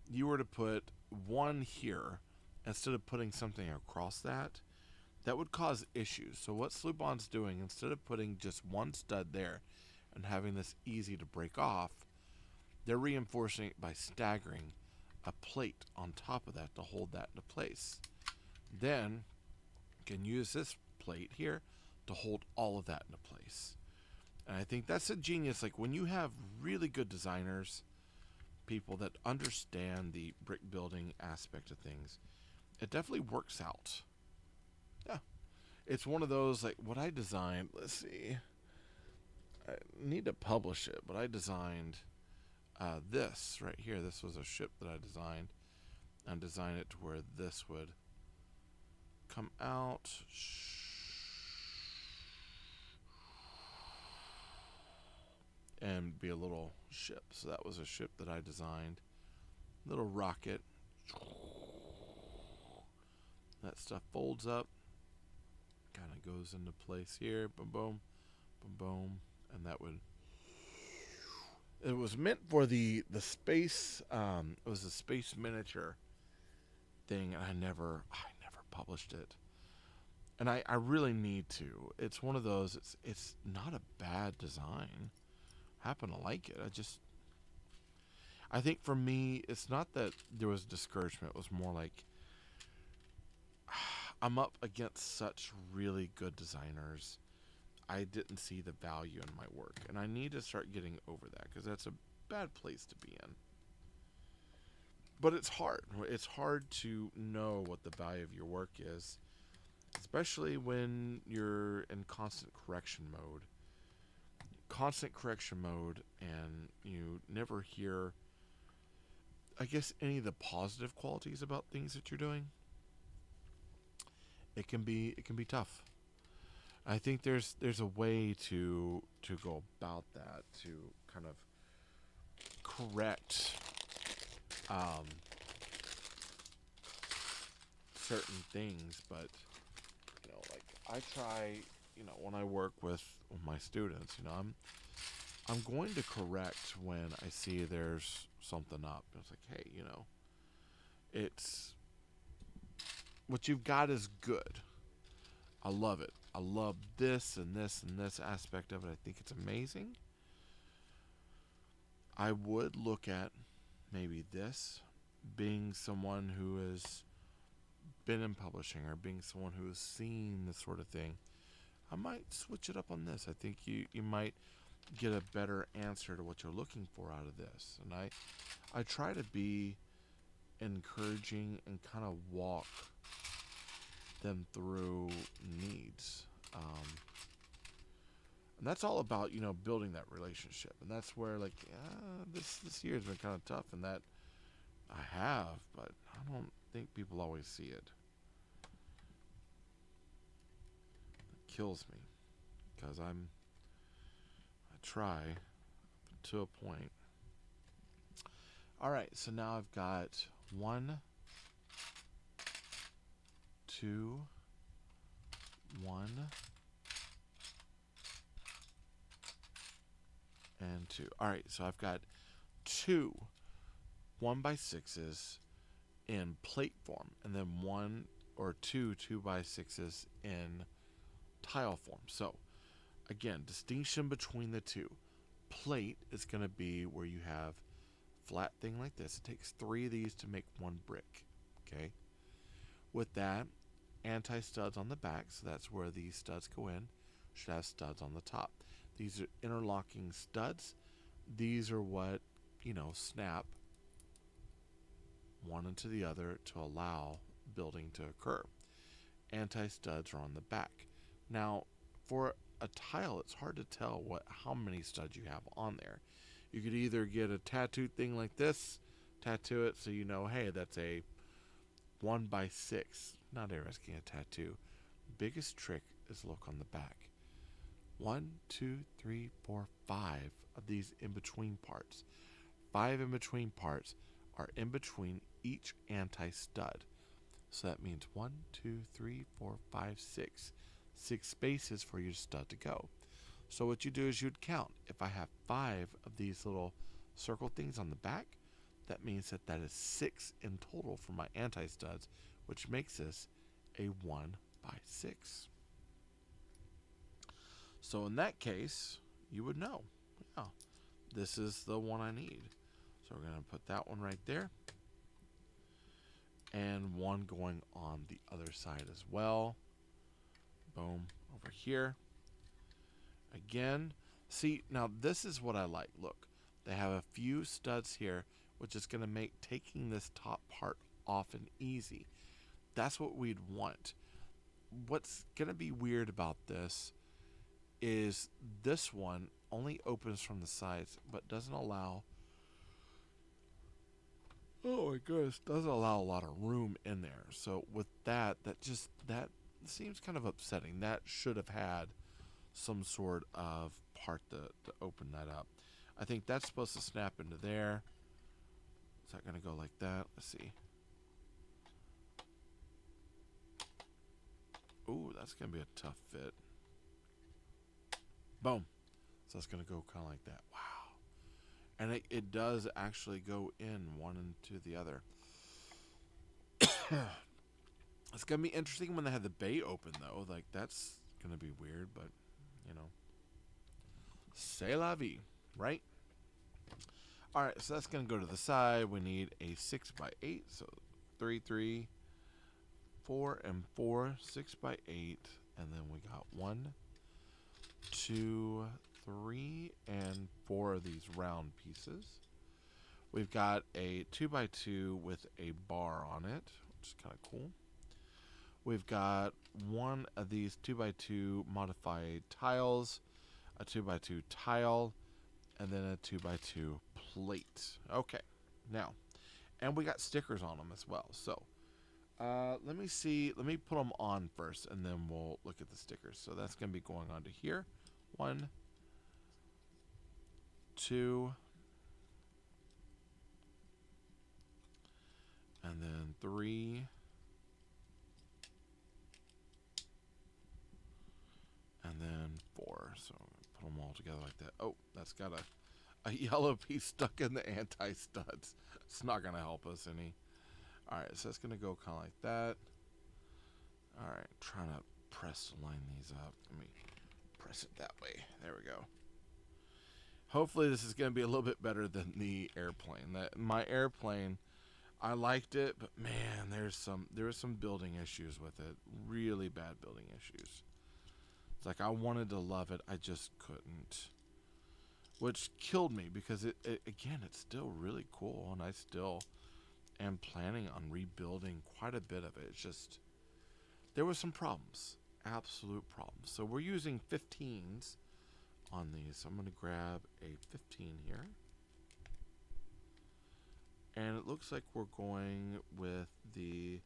you were to put 1 here instead of putting something across that would cause issues. So what Sluban's doing, instead of putting just 1 stud there and having this easy to break off, they're reinforcing it by staggering a plate on top of that to hold that into place. Then you can use this plate here to hold all of that into place. And I think that's a genius. Like when you have really good designers, people that understand the brick building aspect of things, it definitely works out. Yeah. It's one of those, like what I designed, let's see. I need to publish it, but I designed this right here. This was a ship that I designed. I designed it to where this would come out. And be a little ship. So that was a ship that I designed. Little rocket. That stuff folds up. Kind of goes into place here. Boom, boom, boom, boom. And that would... It was meant for the space. It was a space miniature thing, and I never published it. And I really need to. It's one of those. It's not a bad design. I happen to like it. I think for me, it's not that there was discouragement. It was more like I'm up against such really good designers. I didn't see the value in my work, and I need to start getting over that because that's a bad place to be in. But it's hard. It's hard to know what the value of your work is, especially when you're in constant correction mode. And you never hear, I guess, any of the positive qualities about things that you're doing. It can be tough. I think there's a way to go about that, to kind of correct certain things, but like I try, when I work with my students, I'm going to correct when I see there's something up. It's like, hey, it's what you've got is good. I love it. I love this and this and this aspect of it. I think it's amazing. I would look at maybe this being someone who has been in publishing or being someone who has seen this sort of thing. I might switch it up on this. I think you might get a better answer to what you're looking for out of this. And I try to be encouraging and kind of walk them through needs. And that's all about, building that relationship. And that's where, like, this year has been kind of tough in that I have, but I don't think people always see it. It kills me because I try to a point. All right, so now I've got 1, 2, 1, and 2. All right, so I've got 2 1x6s in plate form, and then 1 or 2 2x6s in tile form. So again, distinction between the two. Plate is going to be where you have flat thing like this. It takes 3 of these to make 1 brick. Okay. With that, anti-studs on the back, so that's where these studs go in. Should have studs on the top. These are interlocking studs. These are what, snap one into the other to allow building to occur. Anti-studs are on the back. Now, for a tile, it's hard to tell how many studs you have on there. You could either get a tattooed thing like this, tattoo it so hey, that's a 1x6. Not risking a tattoo. Biggest trick is look on the back. 1, 2, 3, 4, 5 of these in between parts. 5 in between parts are in between each anti-stud. So that means 1, 2, 3, 4, 5, 6. 6 spaces for your stud to go. So what you do is you'd count. If I have 5 of these little circle things on the back, that means that is 6 in total for my anti-studs, which makes this a 1x6. So in that case, you would know. Yeah, this is the one I need. So we're going to put that one right there. And one going on the other side as well. Boom, over here. Again, see, now this is what I like. Look, they have a few studs here, which is going to make taking this top part off and easy. That's what we'd want. What's going to be weird about this is this one only opens from the sides, but doesn't allow, oh my goodness, doesn't allow a lot of room in there. So with that that seems kind of upsetting. That should have had some sort of part to open that up. I think that's supposed to snap into there. Is that going to go like that? Let's see. Ooh, that's going to be a tough fit. Boom. So that's going to go kind of like that. Wow. And it does actually go in one into the other. It's going to be interesting when they have the bay open, though. Like, that's going to be weird, but, you know. C'est la vie, right? Alright, so that's going to go to the side. We need a 6x8. So 3, 3, 4, and 4. 6x8. And then we got 1, 2, 3, and 4 of these round pieces. We've got a 2x2 with a bar on it, which is kind of cool. We've got one of these 2x2 modified tiles, a 2x2 tile, and then a 2x2 plate. Okay, now, and we got stickers on them as well. So, let me see. Let me put them on first, and then we'll look at the stickers. So that's going to be going on to here. 1, 2, and then 3, and then 4. So put them all together like that. Oh, that's got a yellow piece stuck in the anti-studs. It's not going to help us any. Alright, so it's going to go kind of like that. Alright, trying to press to line these up. Let me press it that way. There we go. Hopefully this is going to be a little bit better than the airplane. My airplane, I liked it, but man, there were some building issues with it. Really bad building issues. It's like I wanted to love it, I just couldn't. Which killed me because again, it's still really cool, and I still am planning on rebuilding quite a bit of it. It's just there were some problems, absolute problems. So we're using 15s on these. So I'm going to grab a 15 here. And it looks like we're going with the,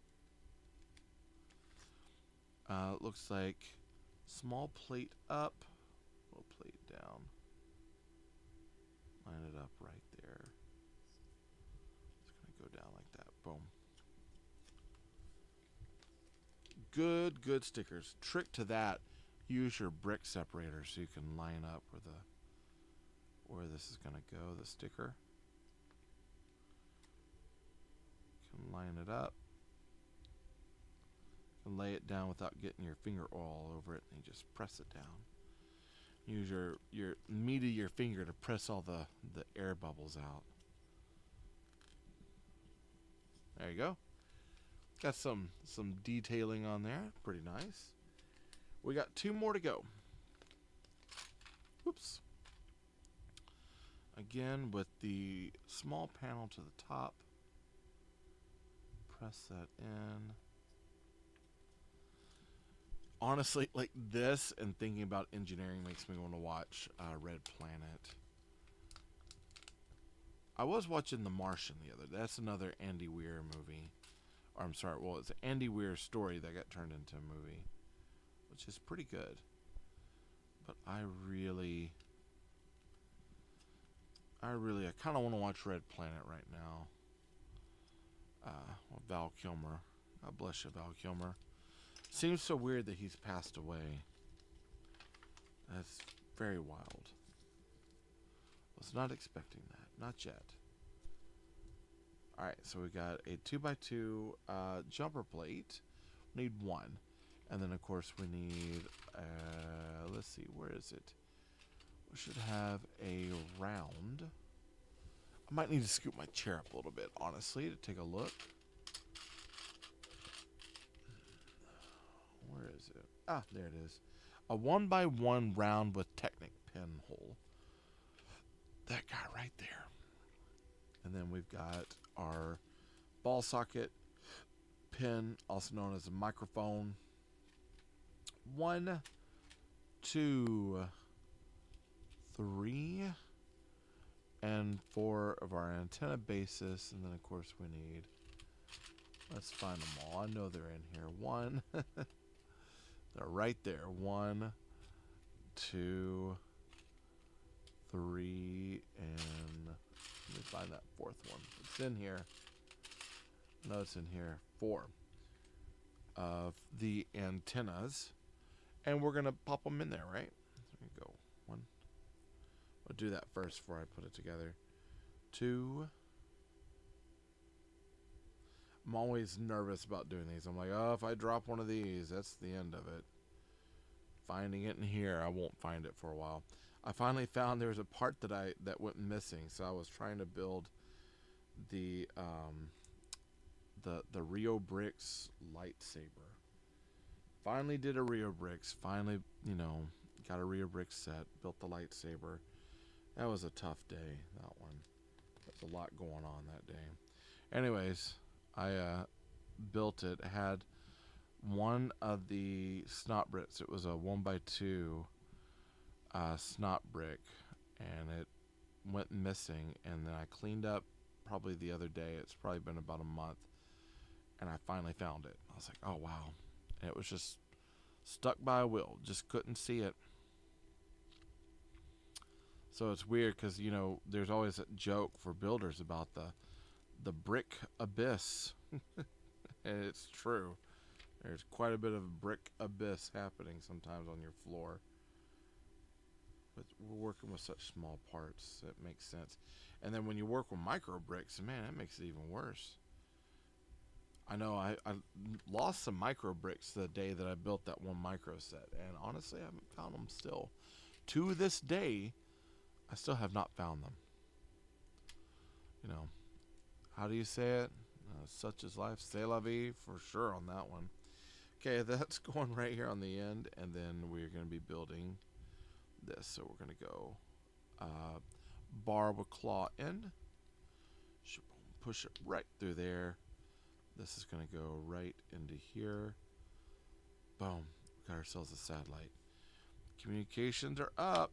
looks like small plate up, little plate down. Line it up right there. It's going to go down like that. Boom. Good stickers. Trick to that, use your brick separator so you can line up where this is going to go, the sticker. You can line it up. You can lay it down without getting your finger all over it, and you just press it down. Use your meat of your finger to press all the air bubbles out. There you go. Got some detailing on there. Pretty nice. We got 2 more to go. Oops. Again, with the small panel to the top. Press that in. Honestly, like this and thinking about engineering makes me want to watch Red Planet. I was watching The Martian the other day. That's another Andy Weir movie. Or I'm sorry, well, it's an Andy Weir story that got turned into a movie, which is pretty good. But I kind of want to watch Red Planet right now. Well, Val Kilmer. God bless you, Val Kilmer. Seems so weird that he's passed away. That's very wild. Was not expecting that. Not yet. Alright, so we got a 2x2 jumper plate. We need 1. And then, of course, we need, let's see, where is it? We should have a round. I might need to scoot my chair up a little bit, honestly, to take a look. Where is it? Ah, there it is. A 1x1 round with Technic pinhole. That guy right there. And then we've got our ball socket pin, also known as a microphone. 1, 2, 3, and 4 of our antenna bases. And then, of course, we need... Let's find them all. I know they're in here. 1. They're right there. 1, 2, 3, and let me find that 4th one. It's in here. No, it's in here. 4 of the antennas, and we're gonna pop them in there, right? There we go. 1. I'll do that first before I put it together. 2. I'm always nervous about doing these. I'm like, oh, if I drop one of these, that's the end of it. Finding it in here, I won't find it for a while. I finally found there was a part that went missing, so I was trying to build the Rio Bricks lightsaber. Finally did a Rio Bricks. Finally, got a Rio Bricks set. Built the lightsaber. That was a tough day. That one. There's a lot going on that day. Anyways, I built it. I had one of the snot bricks. It was a 1x2 snot brick, and it went missing. And then I cleaned up probably the other day. It's probably been about a month, and I finally found it. I was like, oh wow. And it was just stuck by a wheel. Just couldn't see it. So it's weird because, there's always a joke for builders about the brick abyss. And it's true. There's quite a bit of brick abyss happening sometimes on your floor. But we're working with such small parts, that makes sense. And then when you work with micro bricks, man, that makes it even worse. I know I lost some micro bricks the day that I built that one micro set, and honestly, I haven't found them still. To this day, I still have not found them. How do you say it? Such is life, c'est la vie, for sure on that one. Okay, that's going right here on the end, and then we're going to be building this. So we're going to go bar with claw in, push it right through there. This is going to go right into here. Boom. Got ourselves a satellite. Communications are up.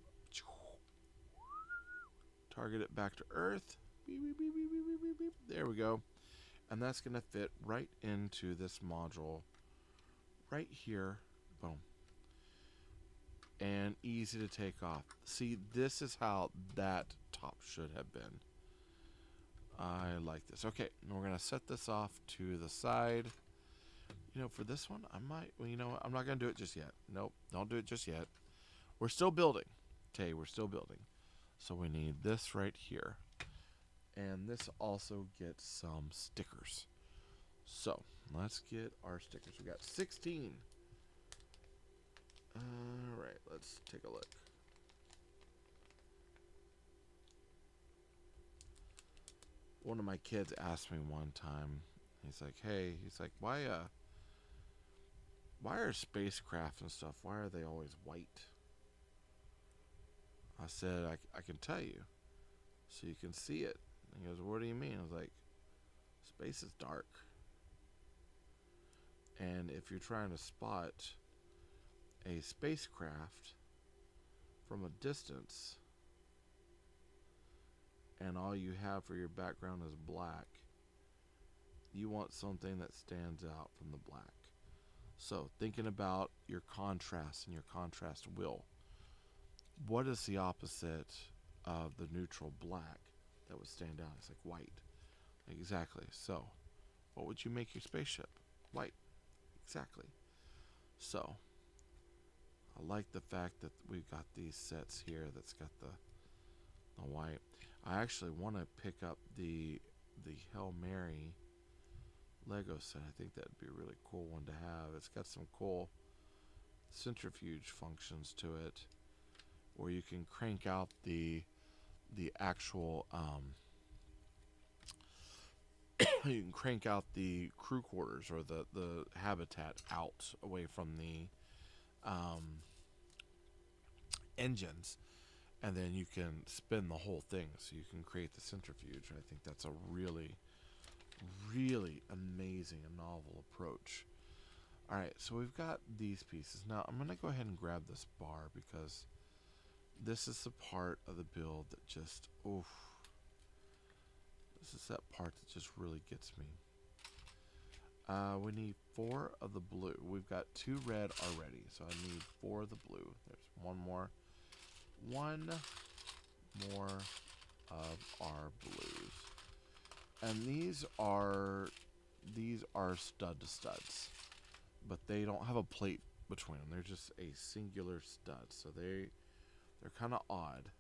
Target it back to Earth. Beep, beep, beep, beep, beep, beep, beep. There we go. And that's going to fit right into this module right here. Boom. And easy to take off. See, this is how that top should have been. I like this. Okay, and we're going to set this off to the side. For this one, I might... Well, what? I'm not going to do it just yet. Nope, don't do it just yet. We're still building. Okay, we're still building. So we need this right here. And this also gets some stickers. So, let's get our stickers. We got 16. Alright, let's take a look. One of my kids asked me one time, he's like, why are spacecraft and stuff, why are they always white? I said, I can tell you, so you can see it. And he goes, what do you mean? I was like, space is dark. And if you're trying to spot a spacecraft from a distance, and all you have for your background is black, you want something that stands out from the black. So thinking about your contrast and your contrast wheel, what is the opposite of the neutral black that would stand out? It's like white. Exactly. So what would you make your spaceship? White. Exactly. So I like the fact that we've got these sets here that's got the white. I actually want to pick up the Hail Mary Lego set. I think that'd be a really cool one to have. It's got some cool centrifuge functions to it. or you can crank out the actual you can crank out the crew quarters or the habitat out away from the engines, and then you can spin the whole thing so you can create the centrifuge. I think that's a really, really amazing and novel approach. Alright, so we've got these pieces. Now I'm going to go ahead and grab this bar because this is the part of the build that just, oof. This is that part that just really gets me. We need 4 of the blue. We've got 2 red already, so I need 4 of the blue. There's one more. One more of our blues. And these are stud to studs, but they don't have a plate between them. They're just a singular stud, so they're kind of odd.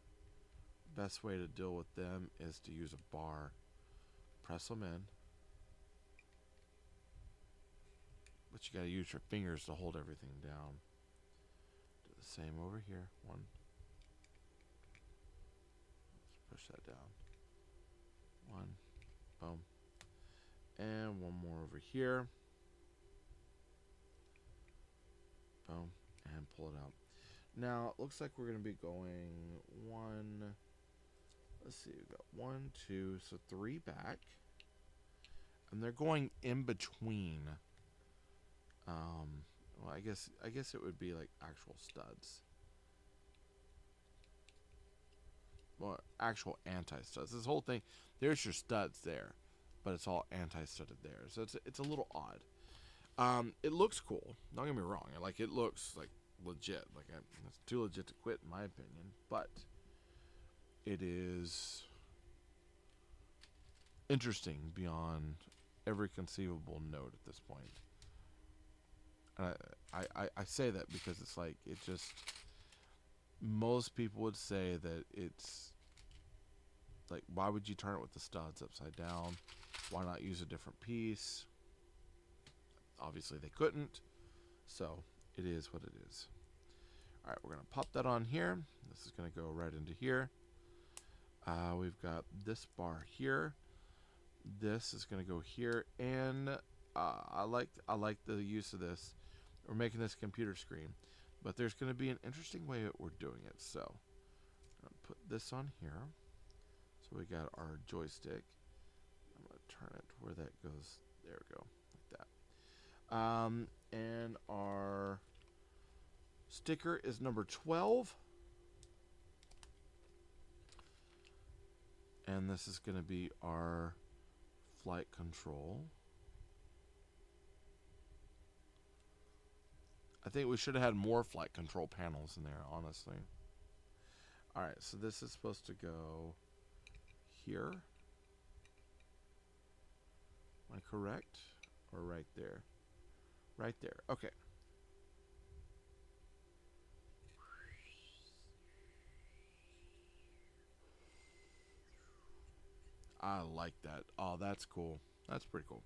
Best way to deal with them is to use a bar. Press them in, but you got to use your fingers to hold everything down. Do the same over here. One. Let's push that down. One. Boom. And one more over here. Boom. And pull it out. Now, it looks like we're going to be going 1. Let's see. We've got 1, 2, so 3 back. And they're going in between. Well, I guess it would be like actual studs. Well, actual anti-studs. This whole thing, there's your studs there, but it's all anti-studded there. So it's a little odd. It looks cool. Don't get me wrong. Like, it looks like legit. Like, it's too legit to quit, in my opinion. But it is interesting beyond every conceivable note at this point. And I say that because it's like, it just, most people would say that it's like, why would you turn it with the studs upside down? Why not use a different piece? Obviously they couldn't, so it is what it is. Alright, we're going to pop that on here. This is going to go right into here. We've got this bar here. This is going to go here, and I like the use of this. We're making this computer screen, but there's going to be an interesting way that we're doing it. So I'm going to put this on here. So we got our joystick. I'm going to turn it to where that goes. There we go, like that. And our sticker is number 12. And this is going to be our flight control. I think we should have had more flight control panels in there, honestly. Alright, so this is supposed to go here. Am I correct? Or right there? Right there. Okay. I like that. Oh, that's cool. That's pretty cool.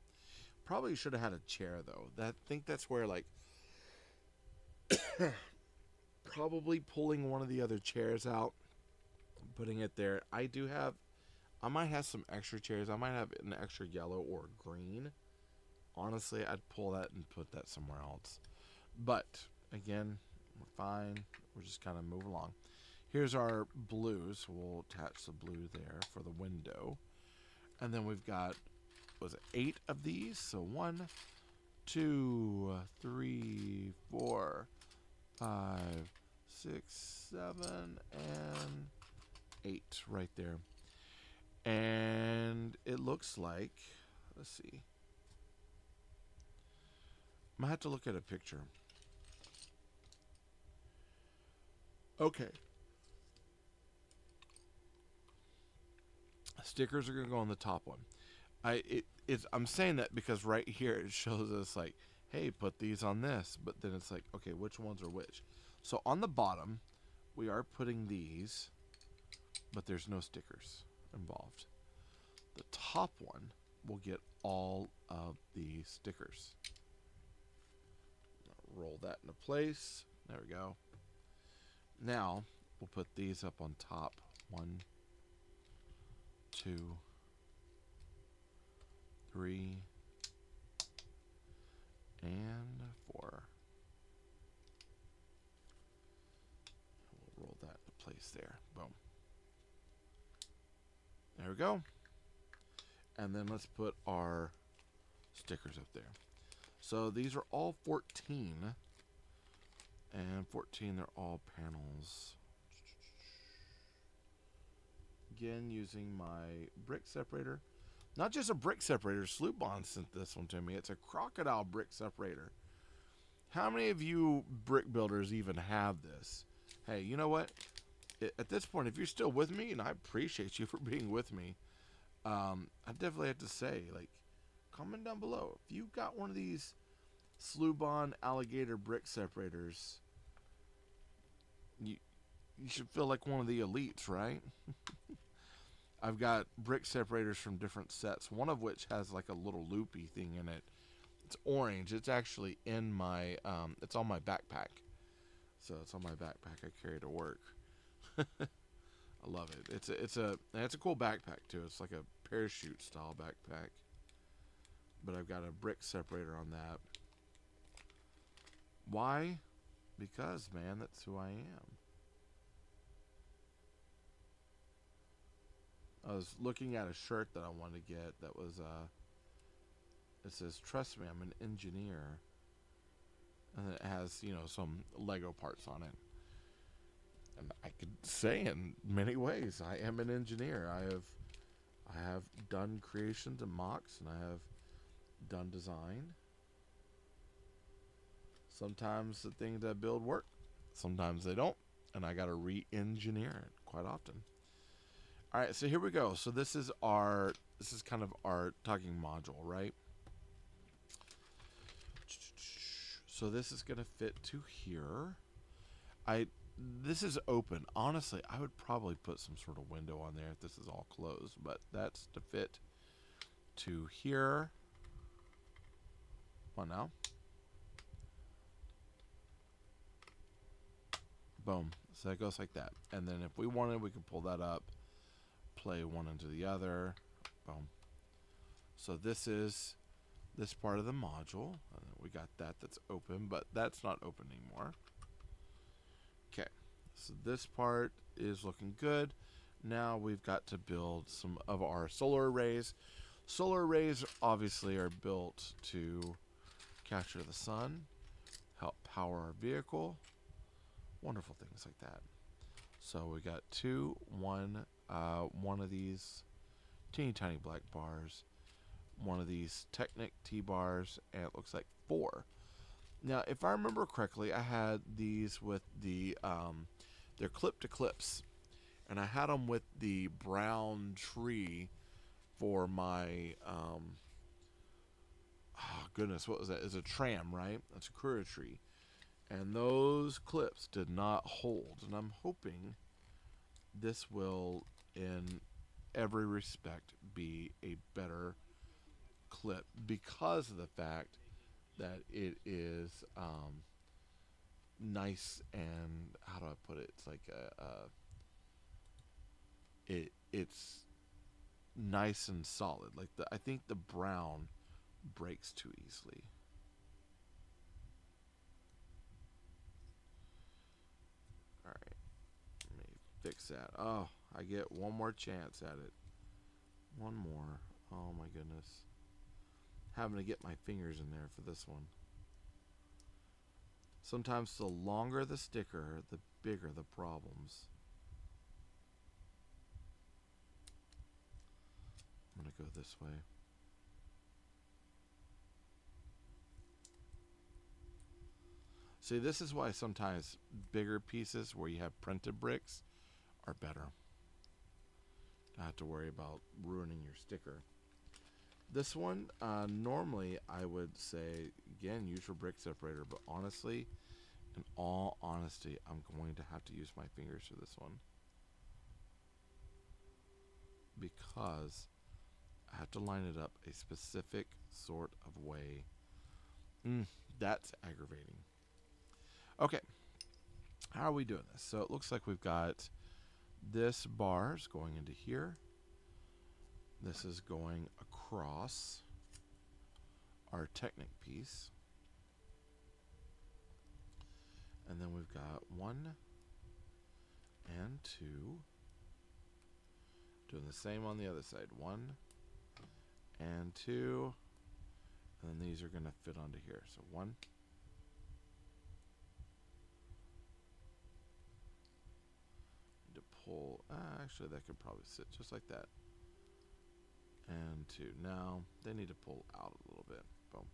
Probably should have had a chair, though. I think that's where, like, probably pulling one of the other chairs out, putting it there. I might have some extra chairs. I might have an extra yellow or green. Honestly, I'd pull that and put that somewhere else. But, again, we're fine. We're just kind of move along. Here's our blues. We'll attach the blue there for the window. And then we've got, was it 8 of these? So 1, 2, 3, 4, 5, 6, 7, and 8 right there. And it looks like, let's see. I'm going to have to look at a picture. Okay. Stickers are going to go on the top one. I'm saying that because right here it shows us like, hey, put these on this. But then it's like, okay, which ones are which? So on the bottom, we are putting these, but there's no stickers involved. The top one will get all of the stickers. Roll that into place. There we go. Now, We'll put these up on top. 1, 2, 3, and 4. We'll roll that into place there. Boom. There we go. And then let's put our stickers up there. So these are all 14. And 14, they're all panels. Again, using my brick separator. Not just a brick separator. Sluban sent this one to me. It's a crocodile brick separator. How many of you brick builders even have this? Hey, you know what? At this point, if you're still with me, and I appreciate you for being with me, I definitely have to say, like, comment down below. If you got one of these Sluban alligator brick separators, you should feel like one of the elites, right? I've got brick separators from different sets, one of which has like a little loopy thing in it. It's orange. It's actually in my, it's on my backpack. So it's on my backpack I carry to work. I love it. It's a cool backpack too. It's like a parachute style backpack. But I've got a brick separator on that. Why? Because, man, that's who I am. I was looking at a shirt that I wanted to get that was, it says, "Trust me, I'm an engineer." And it has, you know, some Lego parts on it. And I could say in many ways, I am an engineer. I have done creations and mocks, and I have done design. Sometimes the things I build work, sometimes they don't, and I got to re-engineer it quite often. All right, so here we go. So this is kind of our talking module, right? So this is going to fit to here. This is open. Honestly, I would probably put some sort of window on there if this is all closed, but that's to fit to here. Come on now. Boom. So that goes like that. And then if we wanted, we could pull that up, play one into the other. Boom. So this is this part of the module. We got that's open, but that's not open anymore. Okay. So this part is looking good. Now we've got to build some of our solar arrays. Solar arrays obviously are built to capture the sun, help power our vehicle, wonderful things like that. So we got one of these teeny tiny black bars, one of these Technic T-bars, and it looks like 4. Now, if I remember correctly, I had these with the, they're clip to clips, and I had them with the brown tree for my, oh goodness, what was that? It's a tram, right? That's a courier tree. And those clips did not hold, and I'm hoping this will, in every respect, be a better clip because of the fact that it is nice and, how do I put it? It's like it's nice and solid. Like I think the brown breaks too easily. All right, let me fix that. Oh, I get one more chance at it. One more. Oh my goodness. Having to get my fingers in there for this one. Sometimes the longer the sticker, the bigger the problems. I'm going to go this way. See, this is why sometimes bigger pieces where you have printed bricks are better. Don't have to worry about ruining your sticker. This one, normally I would say, again, use your brick separator, but honestly, in all honesty, I'm going to have to use my fingers for this one. Because I have to line it up a specific sort of way. That's aggravating. Okay. how are we doing this? So it looks like we've got this bars going into here. This is going across our Technic piece. And then we've got 1 and 2. Doing the same on the other side. 1 and 2. And then these are going to fit onto here. So 1. Need to pull. Actually, that could probably sit just like that. And 2. Now, they need to pull out a little bit. Boom.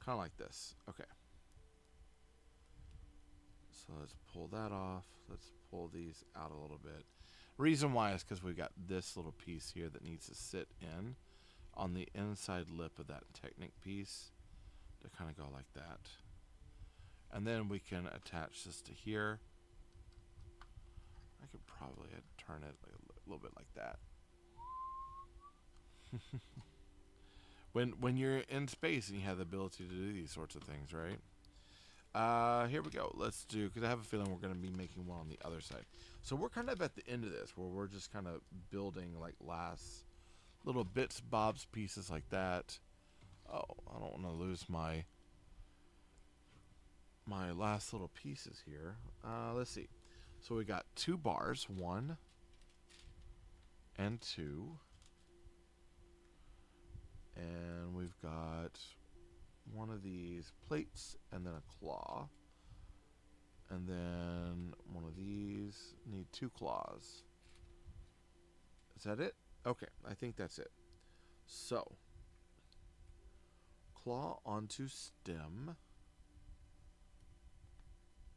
Kind of like this. Okay. So let's pull that off. Let's pull these out a little bit. Reason why is because we've got this little piece here that needs to sit in on the inside lip of that Technic piece to kind of go like that. And then we can attach this to here. I could probably turn it a little bit like that. when you're in space and you have the ability to do these sorts of things, right? Here we go. Let's do, because I have a feeling we're going to be making one on the other side. So we're kind of at the end of this, where we're just kind of building like last little bits, bobs, pieces like that. Oh, I don't want to lose my last little pieces here. Let's see. So we got 2 bars, 1 and 2. And we've got one of these plates and then a claw. And then one of these need 2 claws. Is that it? Okay, I think that's it. So, claw onto stem,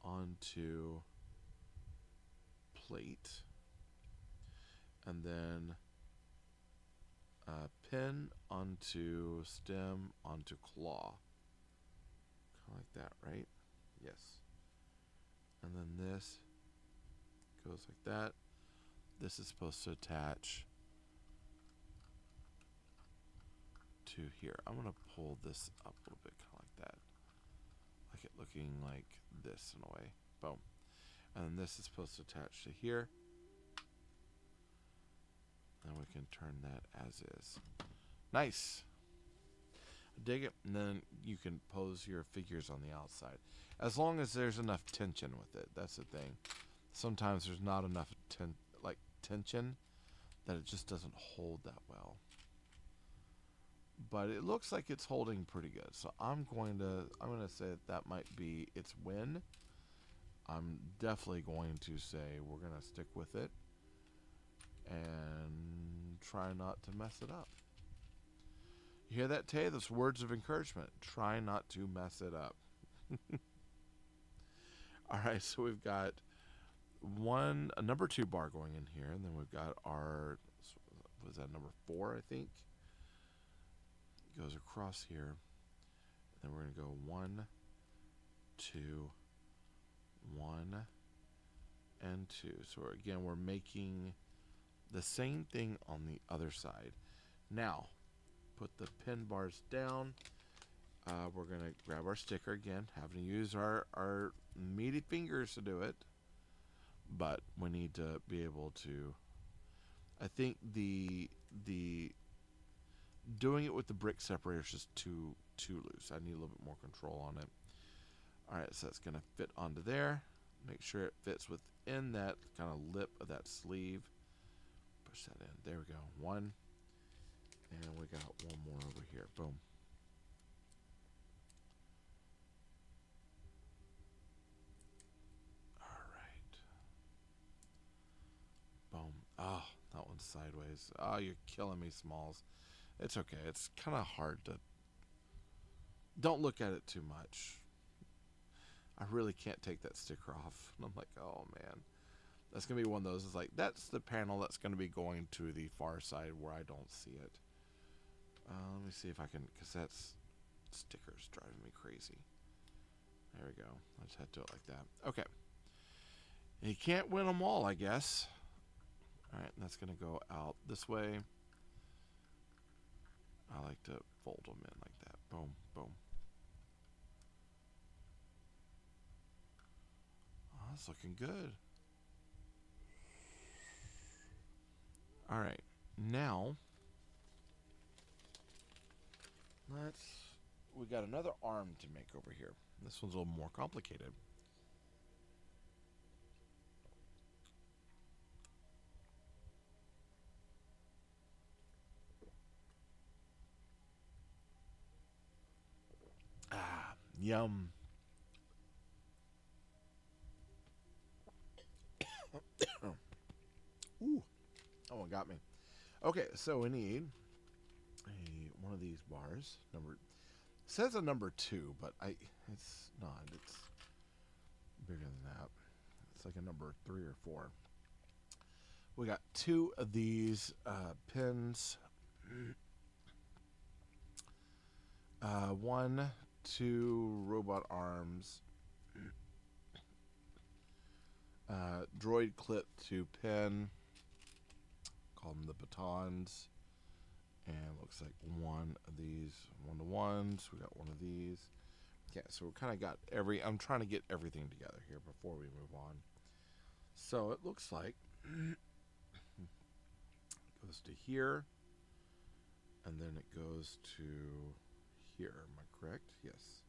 onto plate, and then pin onto stem, onto claw. Kind of like that, right? Yes. And then this goes like that. This is supposed to attach to here. I'm going to pull this up a little bit, kind of like that. Like it looking like this in a way. Boom. And then this is supposed to attach to here. And we can turn that as is. Nice. Dig it. And then you can pose your figures on the outside. As long as there's enough tension with it. That's the thing. Sometimes there's not enough tension that it just doesn't hold that well. But it looks like it's holding pretty good. So I'm going to say that might be its win. I'm definitely going to say we're going to stick with it and try not to mess it up. You hear that, Tay? Those words of encouragement. Try not to mess it up. All right, so we've got a number 2 bar going in here, and then we've got our, was that number 4, I think? It goes across here. And then we're going to go 1, 2, 1, and 2. So again, we're making the same thing on the other side. Now, put the pin bars down. We're going to grab our sticker again, having to use our meaty fingers to do it. But we need to be able to, I think the doing it with the brick separator is just too loose. I need a little bit more control on it. All right, so that's going to fit onto there. Make sure it fits within that kind of lip of that sleeve. Push that in. There we go. 1. And we got 1 more over here. Boom. All right. Boom. Oh, that one's sideways. Oh, you're killing me, Smalls. It's okay. It's kind of hard to... Don't look at it too much. I really can't take that sticker off. And I'm like, oh, man. That's going to be one of those. It's like, that's the panel that's going to be going to the far side where I don't see it. Let me see if I can, because that's stickers driving me crazy. There we go. I just had to do it like that. Okay. And you can't win them all, I guess. All right, and that's going to go out this way. I like to fold them in like that. Boom, boom. That's looking good. All right, now we got another arm to make over here. This one's a little more complicated. Ah, yum. Ooh, that one got me. Okay, so we need one of these bars. It says a number 2, but it's not. It's bigger than that. It's like a number 3 or 4. We got 2 of these pins. 1, 2 robot arms. Droid clip to pin. Call them the batons. And looks like 1 of these 1-to-1s. We got 1 of these. Yeah, so we kind of got I'm trying to get everything together here before we move on. So it looks like it goes to here, and then it goes to here. Am I correct? Yes.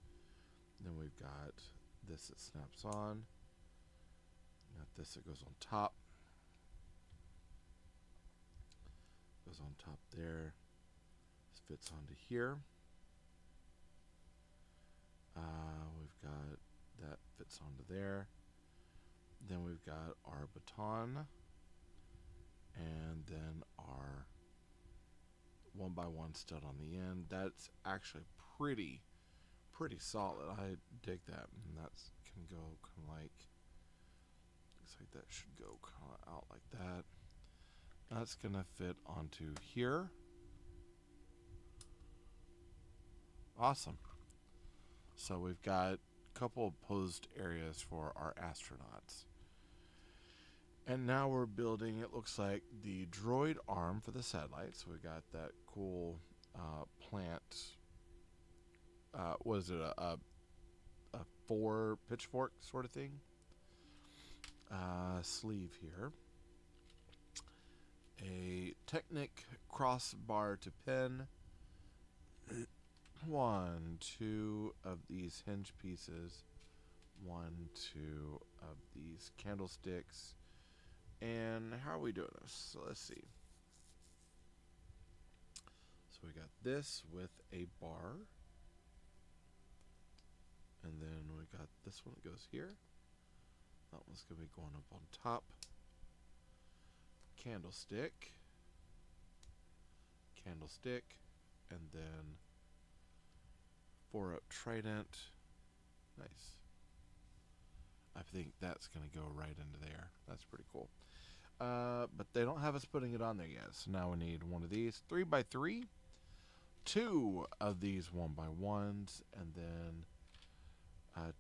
Then we've got this that snaps on. Got this that goes on top. Goes on top there. This fits onto here. We've got that fits onto there. Then we've got our baton, and then our 1x1 stud on the end. That's actually pretty solid. I dig that. And that's can go kind of like, looks like that should go kind of out like that. That's gonna fit onto here. Awesome. So we've got a couple of posed areas for our astronauts. And now we're building, it looks like, the droid arm for the satellite. So we got that cool plant. Was it a 4 pitchfork sort of thing? Sleeve here. A Technic crossbar to pin. 1, 2 of these hinge pieces. 1, 2 of these candlesticks. And how are we doing this? So let's see. So we got this with a bar. And then we got this one that goes here. That one's going to be going up on top. Candlestick. Candlestick. And then 4-up trident. Nice. I think that's going to go right into there. That's pretty cool. But they don't have us putting it on there yet. So now we need 1 of these 3x3, 2 of these 1x1s, and then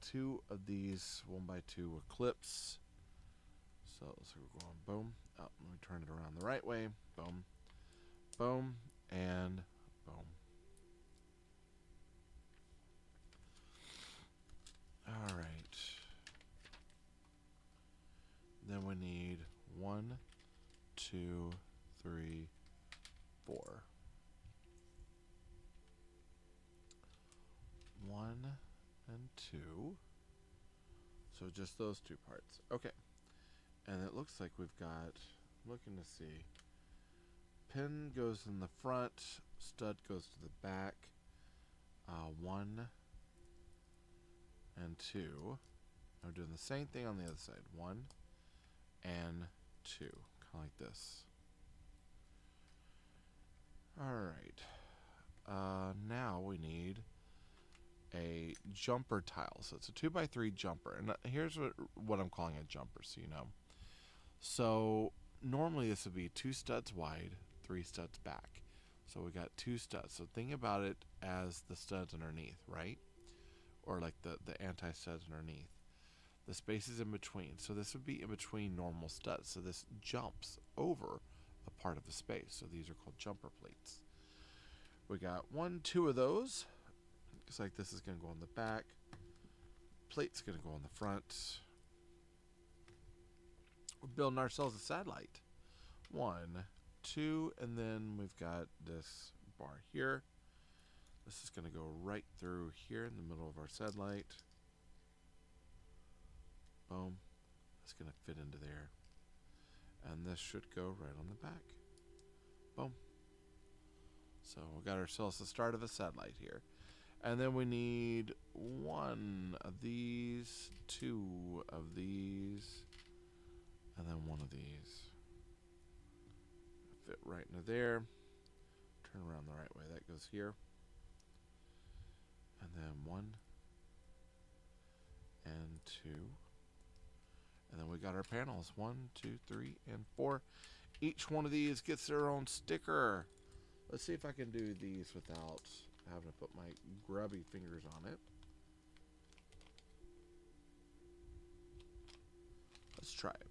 2 of these 1x2 eclipse. So we're going boom. Oh, let me turn it around the right way. Boom, boom, and boom. All right. Then we need 1, 2, 3, 4. 1 and 2. So just those 2 parts. Okay. And it looks like we've got, looking to see, pin goes in the front, stud goes to the back. 1 and 2. I'm doing the same thing on the other side. 1 and 2. Kind of like this. Alright. Now we need a jumper tile. So it's a 2x3 jumper. And here's what I'm calling a jumper, so you know. So normally this would be 2 studs wide, 3 studs back. So we got 2 studs. So think about it as the studs underneath, right? Or like the anti-studs underneath. The space is in between. So this would be in between normal studs. So this jumps over a part of the space. So these are called jumper plates. We got 1, 2 of those. Looks like this is going to go on the back. Plate's going to go on the front. We're building ourselves a satellite. 1, 2, and then we've got this bar here. This is going to go right through here in the middle of our satellite. Boom. That's going to fit into there. And this should go right on the back. Boom. So we got ourselves the start of a satellite here. And then we need 1 of these, 2 of these, and then 1 of these. Fit right into there. Turn around the right way. That goes here. And then 1 and 2. And then we got our panels. 1, 2, 3, and 4. Each one of these gets their own sticker. Let's see if I can do these without having to put my grubby fingers on it. Let's try it.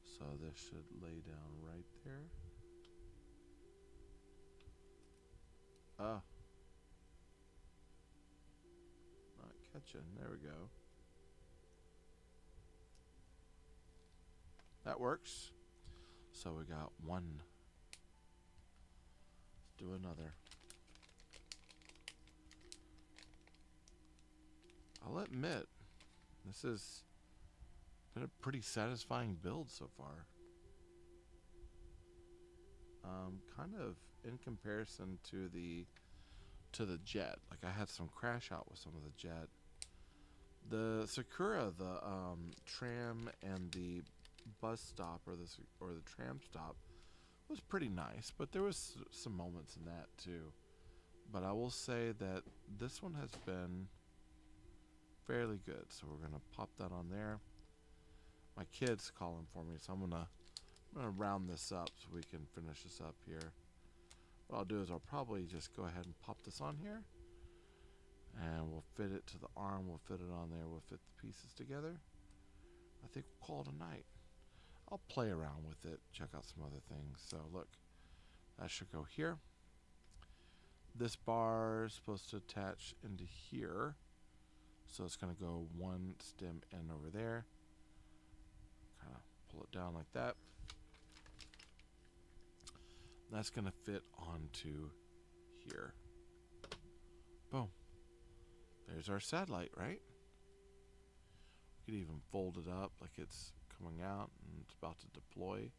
So this should lay down right there. Not catching. There we go. That works. So we got 1. Let's do another. I'll admit, this has been a pretty satisfying build so far. Kind of in comparison to the jet. Like I had some crash out with some of the jet. The Sakura, the tram and the bus stop or the tram stop was pretty nice, but there was some moments in that too. But I will say that this one has been fairly good. So we're gonna pop that on there. My kid's calling for me, so I'm gonna round this up so we can finish this up here. What I'll do is I'll probably just go ahead and pop this on here, and we'll fit it to the arm. We'll fit it on there. We'll fit the pieces together. I think we'll call it a night. I'll play around with it, check out some other things. So look, that should go here. This bar is supposed to attach into here, so it's going to go 1 stem end over there. Kind of pull it down like that. That's going to fit onto here. Boom. There's our satellite, right? We could even fold it up like it's coming out and it's about to deploy.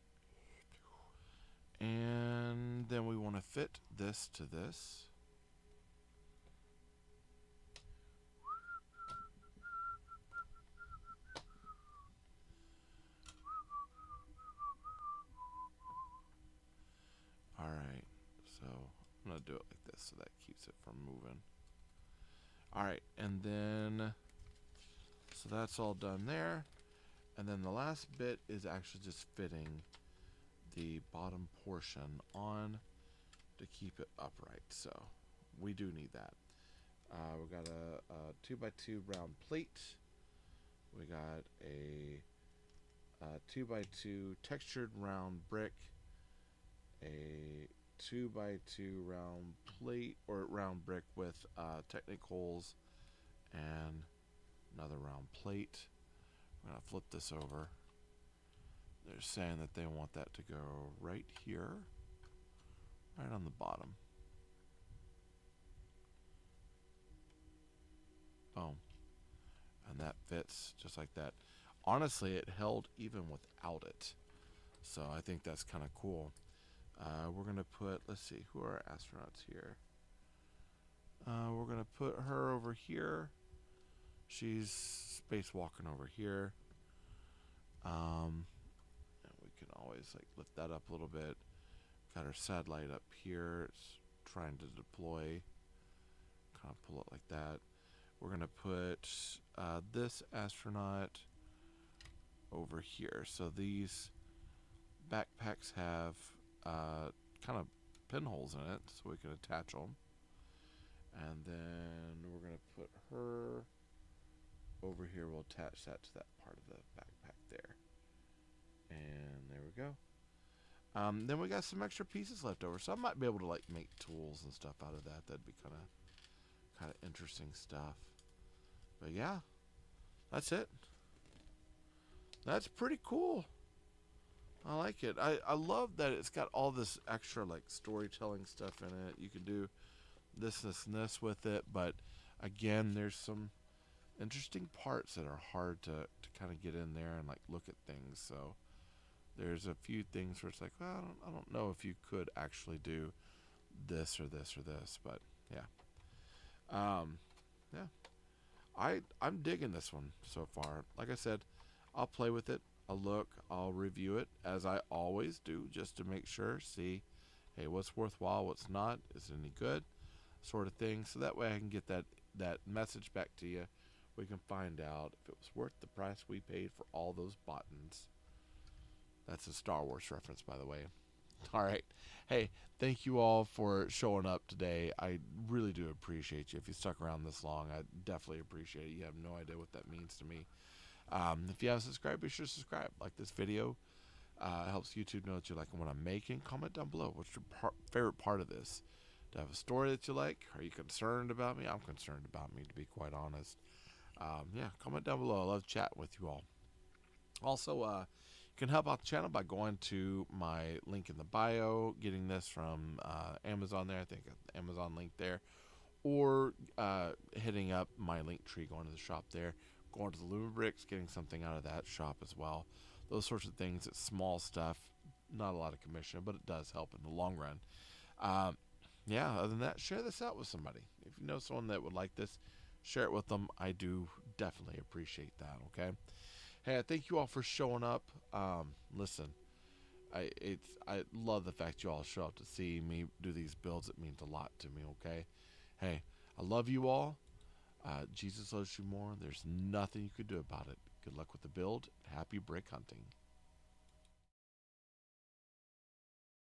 And then we want to fit this to this. Alright, so I'm going to do it like this so that keeps it from moving. Alright, and then, so that's all done there. And then the last bit is actually just fitting the bottom portion on to keep it upright. So we do need that. We got a 2x2 round plate. We got a 2x2 textured round brick. A 2x2 round plate or round brick with Technic holes and another round plate. I'm going to flip this over. They're saying that they want that to go right here, right on the bottom. Boom. And that fits just like that. Honestly, it held even without it. So I think that's kind of cool. We're going to put, let's see, who are our astronauts here? We're going to put her over here. She's spacewalking over here. And we can always like lift that up a little bit. Got our satellite up here. It's trying to deploy. Kind of pull it like that. We're going to put this astronaut over here. So these backpacks have kind of pinholes in it, so we can attach them. And then we're going to put her over here. We'll attach that to that part of the backpack there. And there we go. Then we got some extra pieces left over, so I might be able to like make tools and stuff out of that. That'd be kind of interesting stuff. But yeah, that's it. That's pretty cool. I like it. I love that it's got all this extra like storytelling stuff in it. You can do this, and this with it, but again, there's some interesting parts that are hard to kind of get in there and like look at things. So there's a few things where it's like, well, I don't know if you could actually do this or this or this, but yeah, um, yeah. I'm digging this one so far. Like I said, I'll play with it. I'll look. I'll review it as I always do, just to make sure. See, hey, what's worthwhile, what's not, is it any good, sort of thing. So that way I can get that message back to you. We can find out if it was worth the price we paid for all those buttons. That's a Star Wars reference, by the way. All right. Hey, thank you all for showing up today. I really do appreciate you. If you stuck around this long, I definitely appreciate it. You have no idea what that means to me. If you haven't subscribed, be sure to subscribe. Like this video. It helps YouTube know that you like what I'm making. Comment down below. What's your favorite part of this? Do I have a story that you like? Are you concerned about me? I'm concerned about me, to be quite honest. Yeah, comment down below. I love chatting with you all. Also, you can help out the channel by going to my link in the bio, getting this from Amazon there. I think Amazon link there, or hitting up my link tree, going to the shop there, going to the Lubrics, getting something out of that shop as well. Those sorts of things. It's small stuff, not a lot of commission, but it does help in the long run. Um, yeah, other than that, share this out with somebody. If you know someone that would like this, share it with them. I do definitely appreciate that, okay? Hey, I thank you all for showing up. Listen, I love the fact you all show up to see me do these builds. It means a lot to me, okay? Hey, I love you all. Jesus loves you more. There's nothing you could do about it. Good luck with the build. Happy brick hunting.